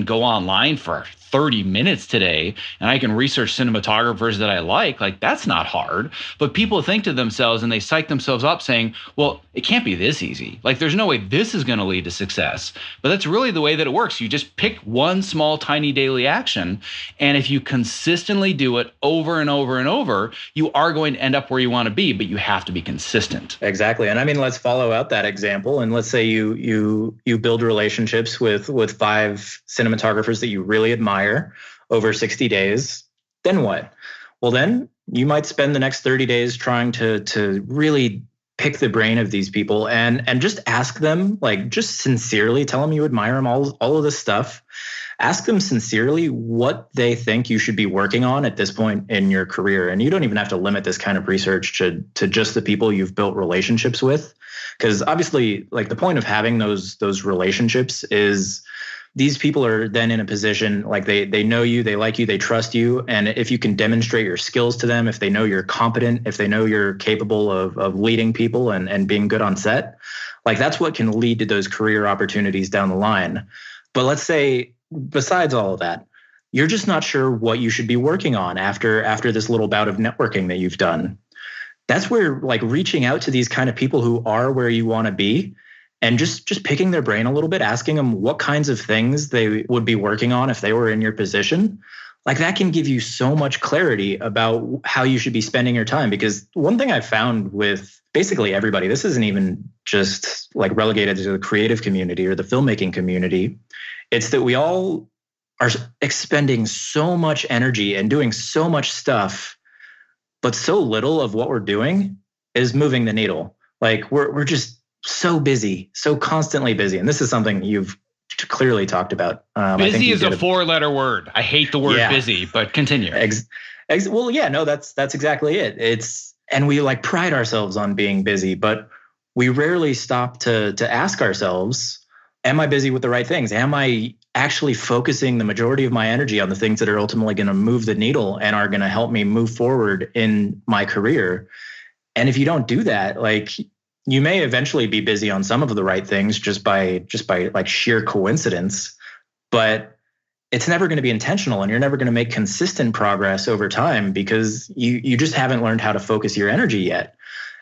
S1: go online for 30 minutes today and I can research cinematographers that I like. Like, that's not hard. But people think to themselves and they psych themselves up saying, well, it can't be this easy. Like, there's no way this is going to lead to success. But that's really the way that it works. You just pick one small, tiny daily action. And if you consistently do it over and over and over, you are going to end up where you want to be, but you have to be consistent.
S2: Exactly. And I mean, let's follow out that example. And let's say you build relationships with 5 cinematographers that you really admire over 60 days. Then what? Well, then you might spend the next 30 days trying to really pick the brain of these people and just ask them, like, just sincerely tell them you admire them, all of this stuff. Ask them sincerely what they think you should be working on at this point in your career. And you don't even have to limit this kind of research to just the people you've built relationships with. Because obviously, like, the point of having those relationships is these people are then in a position, like, they know you, they like you, they trust you. And if you can demonstrate your skills to them, if they know you're competent, if they know you're capable of leading people and being good on set, like, that's what can lead to those career opportunities down the line. But let's say, besides all of that, you're just not sure what you should be working on after this little bout of networking that you've done. That's where, like, reaching out to these kind of people who are where you want to be and just picking their brain a little bit, asking them what kinds of things they would be working on if they were in your position, like, that can give you so much clarity about how you should be spending your time. Because one thing I've found with basically everybody, this isn't even just like relegated to the creative community or the filmmaking community, it's that we all are expending so much energy and doing so much stuff, but so little of what we're doing is moving the needle. Like, we're just so busy, so constantly busy. And this is something you've clearly talked about.
S1: Busy is a 4-letter word. I hate the word busy, but continue.
S2: Well, yeah, no, that's exactly it. And we, like, pride ourselves on being busy, but we rarely stop to ask ourselves, am I busy with the right things? Am I actually focusing the majority of my energy on the things that are ultimately going to move the needle and are going to help me move forward in my career? And if you don't do that, like, you may eventually be busy on some of the right things just by like sheer coincidence, but it's never going to be intentional, and you're never going to make consistent progress over time because you just haven't learned how to focus your energy yet.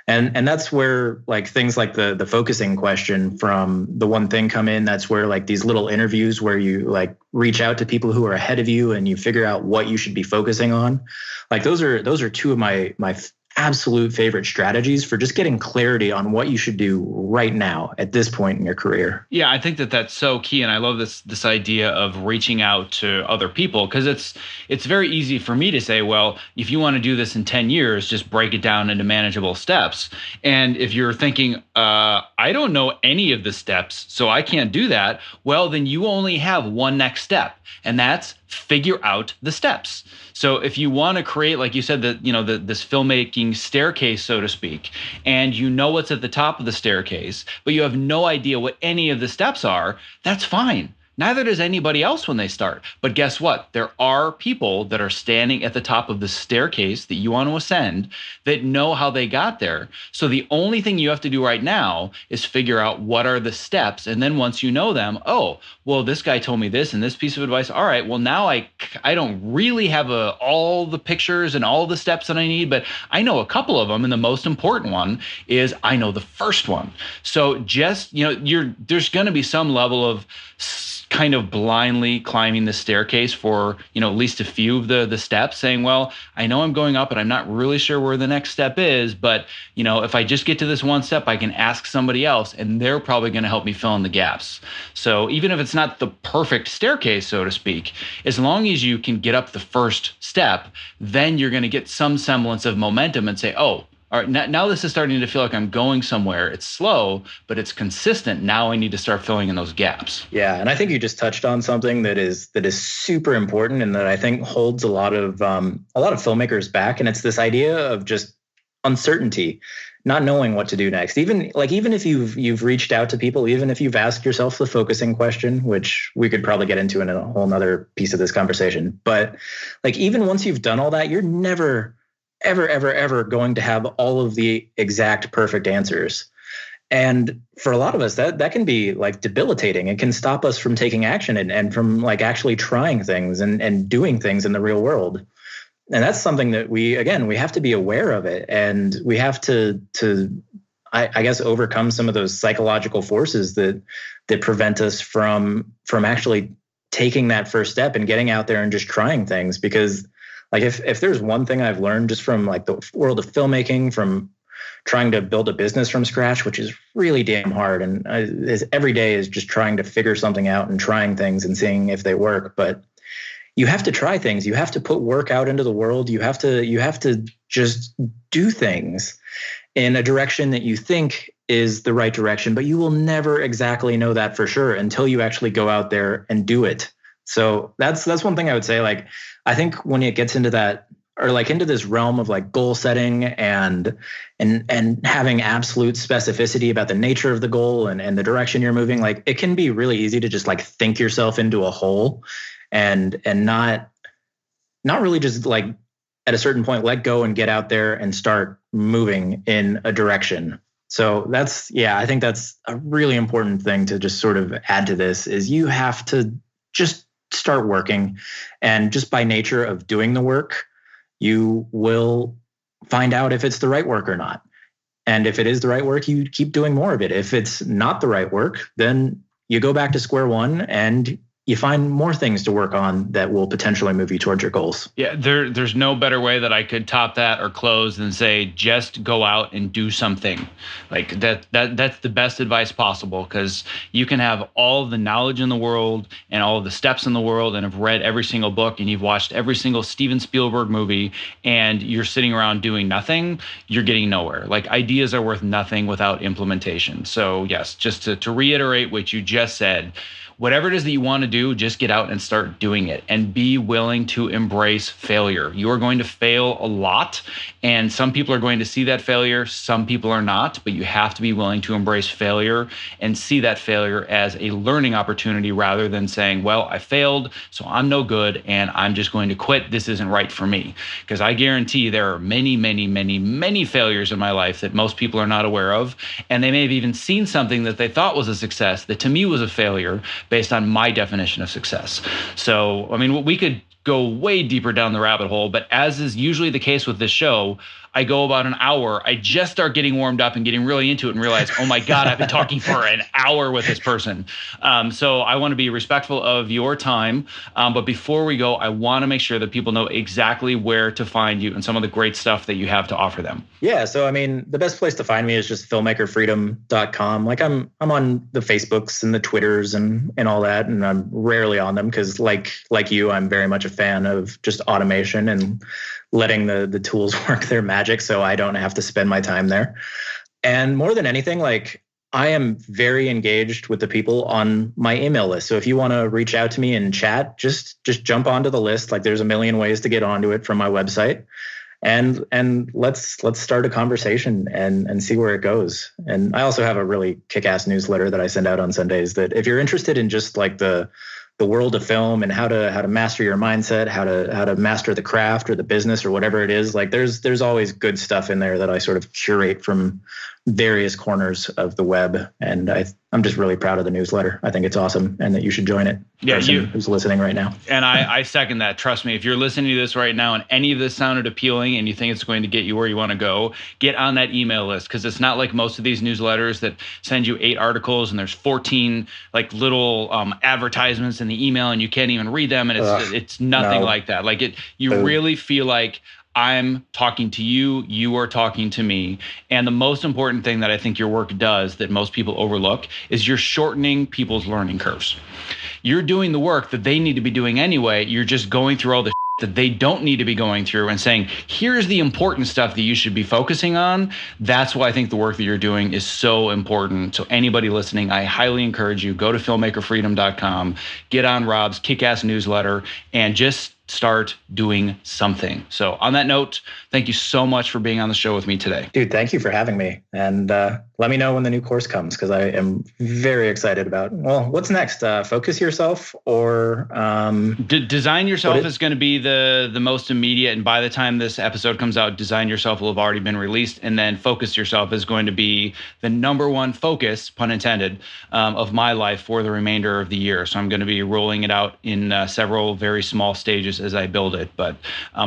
S2: And that's where, like, things like the focusing question from The One Thing come in. That's where, like, these little interviews where you, like, reach out to people who are ahead of you and you figure out what you should be focusing on. Like, those are 2 of my absolute favorite strategies for just getting clarity on what you should do right now at this point in your career.
S1: Yeah, I think that that's so key. And I love this idea of reaching out to other people, because it's very easy for me to say, well, if you want to do this in 10 years, just break it down into manageable steps. And if you're thinking, I don't know any of the steps, so I can't do that, well, then you only have one next step, and that's figure out the steps. So if you want to create, like you said, this filmmaking staircase, so to speak, and you know what's at the top of the staircase, but you have no idea what any of the steps are, that's fine. Neither does anybody else when they start. But guess what? There are people that are standing at the top of the staircase that you want to ascend that know how they got there. So the only thing you have to do right now is figure out what are the steps. And then once you know them, oh, well, this guy told me this and this piece of advice. All right, well, now I don't really have all the pictures and all the steps that I need, but I know a couple of them. And the most important one is I know the first one. So just, there's going to be some level of kind of blindly climbing the staircase for, at least a few of the steps, saying, well, I know I'm going up and I'm not really sure where the next step is, but if I just get to this one step, I can ask somebody else and they're probably going to help me fill in the gaps. So even if it's not the perfect staircase, so to speak, as long as you can get up the first step, then you're going to get some semblance of momentum and say, oh, all right, now this is starting to feel like I'm going somewhere. It's slow, but it's consistent. Now I need to start filling in those gaps.
S2: Yeah, and I think you just touched on something that is super important, and that I think holds a lot of filmmakers back. And it's this idea of just uncertainty, not knowing what to do next. Even if you've reached out to people, even if you've asked yourself the focusing question, which we could probably get into in a whole nother piece of this conversation. But like even once you've done all that, you're never ever going to have all of the exact perfect answers. And for a lot of us, that can be like debilitating. It can stop us from taking action and from like actually trying things and doing things in the real world. And that's something that we have to be aware of it. And we have to I guess overcome some of those psychological forces that prevent us from actually taking that first step and getting out there and just trying things. Because like if there's one thing I've learned just from like the world of filmmaking, from trying to build a business from scratch, which is really damn hard, and every day is just trying to figure something out and trying things and seeing if they work. But you have to try things. You have to put work out into the world. You have to just do things in a direction that you think is the right direction, but you will never exactly know that for sure until you actually go out there and do it. So that's one thing I would say. Like, I think when it gets into that, or like into this realm of like goal setting and having absolute specificity about the nature of the goal and the direction you're moving, like it can be really easy to just like think yourself into a hole and not really just like at a certain point let go and get out there and start moving in a direction. So I think that's a really important thing to just sort of add to this, is you have to just start working. And just by nature of doing the work, you will find out if it's the right work or not. And if it is the right work, you keep doing more of it. If it's not the right work, then you go back to square one and you find more things to work on that will potentially move you towards your goals.
S1: Yeah, there's no better way that I could top that or close than say, just go out and do something. Like that's the best advice possible, because you can have all of the knowledge in the world and all of the steps in the world and have read every single book and you've watched every single Steven Spielberg movie, and you're sitting around doing nothing. You're getting nowhere. Like, ideas are worth nothing without implementation. So yes, just to reiterate what you just said, whatever it is that you want to do, just get out and start doing it, and be willing to embrace failure. You are going to fail a lot, and some people are going to see that failure, some people are not, but you have to be willing to embrace failure and see that failure as a learning opportunity rather than saying, well, I failed, so I'm no good and I'm just going to quit. This isn't right for me. Because I guarantee there are many, many, many, many failures in my life that most people are not aware of, and they may have even seen something that they thought was a success that to me was a failure, based on my definition of success. So, I mean, we could go way deeper down the rabbit hole, but as is usually the case with this show, I go about an hour. I just start getting warmed up and getting really into it and realize, oh my God, I've been talking for an hour with this person. So I want to be respectful of your time. But before we go, I want to make sure that people know exactly where to find you and some of the great stuff that you have to offer them.
S2: Yeah. So, I mean, the best place to find me is just filmmakerfreedom.com. Like I'm on the Facebooks and the Twitters and all that. And I'm rarely on them because like you, I'm very much a fan of just automation and letting the tools work their magic so I don't have to spend my time there. And more than anything, like, I am very engaged with the people on my email list. So if you want to reach out to me and chat, just jump onto the list. Like, there's a million ways to get onto it from my website. And let's start a conversation and see where it goes. And I also have a really kick-ass newsletter that I send out on Sundays that if you're interested in just like the world of film and how to master your mindset, how to master the craft or the business or whatever it is, like there's always good stuff in there that I sort of curate from various corners of the web. And I'm just really proud of the newsletter. I think it's awesome, and that you should join it.
S1: Yeah,
S2: who's listening right now.
S1: And I second that. Trust me, if you're listening to this right now and any of this sounded appealing and you think it's going to get you where you want to go, get on that email list, because it's not like most of these newsletters that send you 8 articles and there's 14 like little advertisements in the email and you can't even read them, and it's nothing like that. Like you really feel like I'm talking to you, you are talking to me. And the most important thing that I think your work does that most people overlook is you're shortening people's learning curves. You're doing the work that they need to be doing anyway. You're just going through all the that they don't need to be going through and saying, here's the important stuff that you should be focusing on. That's why I think the work that you're doing is so important. So anybody listening, I highly encourage you, go to filmmakerfreedom.com, get on Rob's kick-ass newsletter, and just start doing something. So on that note, thank you so much for being on the show with me today.
S2: Dude, thank you for having me. And let me know when the new course comes, because I am very excited about, well, what's next? Focus Yourself or...
S1: Design Yourself is going to be the most immediate. And by the time this episode comes out, Design Yourself will have already been released. And then Focus Yourself is going to be the number one focus, pun intended, of my life for the remainder of the year. So I'm going to be rolling it out in several very small stages as I build it. But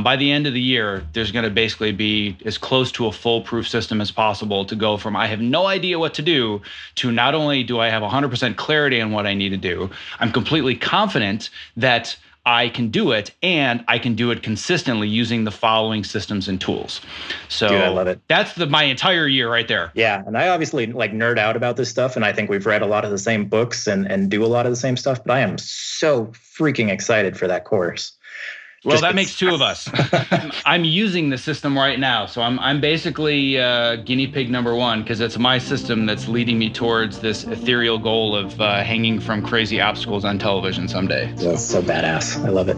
S1: by the end of the year, there's going to basically be as close to a foolproof system as possible to go from I have no idea what to do to not only do I have 100% clarity on what I need to do, I'm completely confident that I can do it, and I can do it consistently using the following systems and tools. So
S2: dude, I love it.
S1: That's my entire year right there.
S2: Yeah. And I obviously like nerd out about this stuff, and I think we've read a lot of the same books and do a lot of the same stuff, but I am so freaking excited for that course.
S1: Well, that makes 2 of us. I'm using the system right now. So I'm basically guinea pig number 1, because it's my system that's leading me towards this ethereal goal of hanging from crazy obstacles on television someday.
S2: That's so badass. I love it.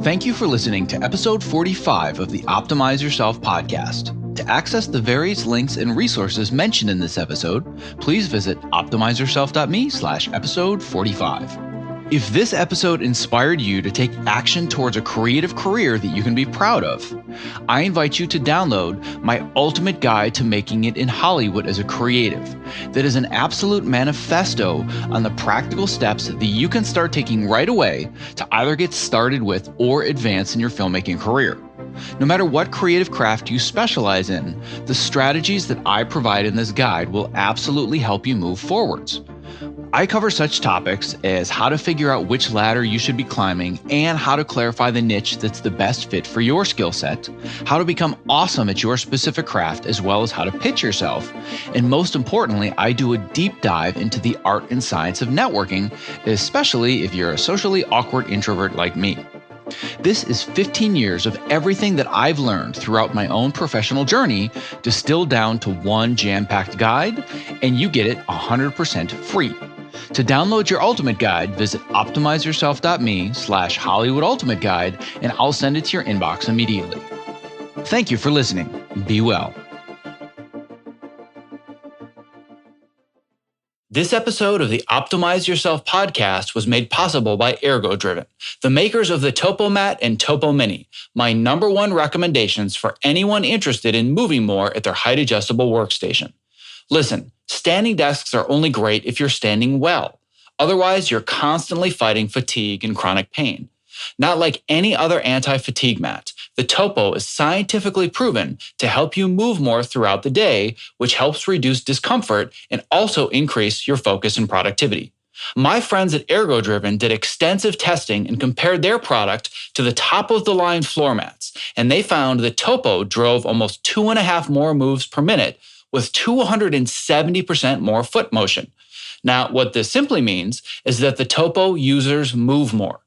S1: Thank you for listening to episode 45 of the Optimize Yourself podcast. To access the various links and resources mentioned in this episode, please visit optimizeyourself.me/episode 45. If this episode inspired you to take action towards a creative career that you can be proud of, I invite you to download my ultimate guide to making it in Hollywood as a creative. That is an absolute manifesto on the practical steps that you can start taking right away to either get started with or advance in your filmmaking career. No matter what creative craft you specialize in, the strategies that I provide in this guide will absolutely help you move forwards. I cover such topics as how to figure out which ladder you should be climbing and how to clarify the niche that's the best fit for your skill set, how to become awesome at your specific craft, as well as how to pitch yourself. And most importantly, I do a deep dive into the art and science of networking, especially if you're a socially awkward introvert like me. This is 15 years of everything that I've learned throughout my own professional journey distilled down to one jam-packed guide, and you get it 100% free. To download your ultimate guide, visit optimizeyourself.me/Hollywood Ultimate Guide, and I'll send it to your inbox immediately. Thank you for listening. Be well. This episode of the Optimize Yourself podcast was made possible by Ergo-Driven, the makers of the TopoMat and Topo Mini, my number 1 recommendations for anyone interested in moving more at their height-adjustable workstation. Listen, standing desks are only great if you're standing well. Otherwise, you're constantly fighting fatigue and chronic pain. Not like any other anti-fatigue mat, the Topo is scientifically proven to help you move more throughout the day, which helps reduce discomfort and also increase your focus and productivity. My friends at Ergo-Driven did extensive testing and compared their product to the top-of-the-line floor mats, and they found the Topo drove almost 2.5 more moves per minute with 270% more foot motion. Now, what this simply means is that the Topo users move more.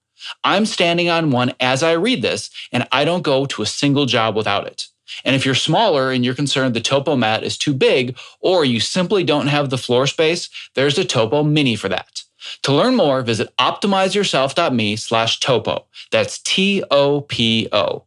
S1: I'm standing on one as I read this, and I don't go to a single job without it. And if you're smaller and you're concerned the Topo mat is too big, or you simply don't have the floor space, there's the Topo Mini for that. To learn more, visit optimizeyourself.me/topo. That's TOPO.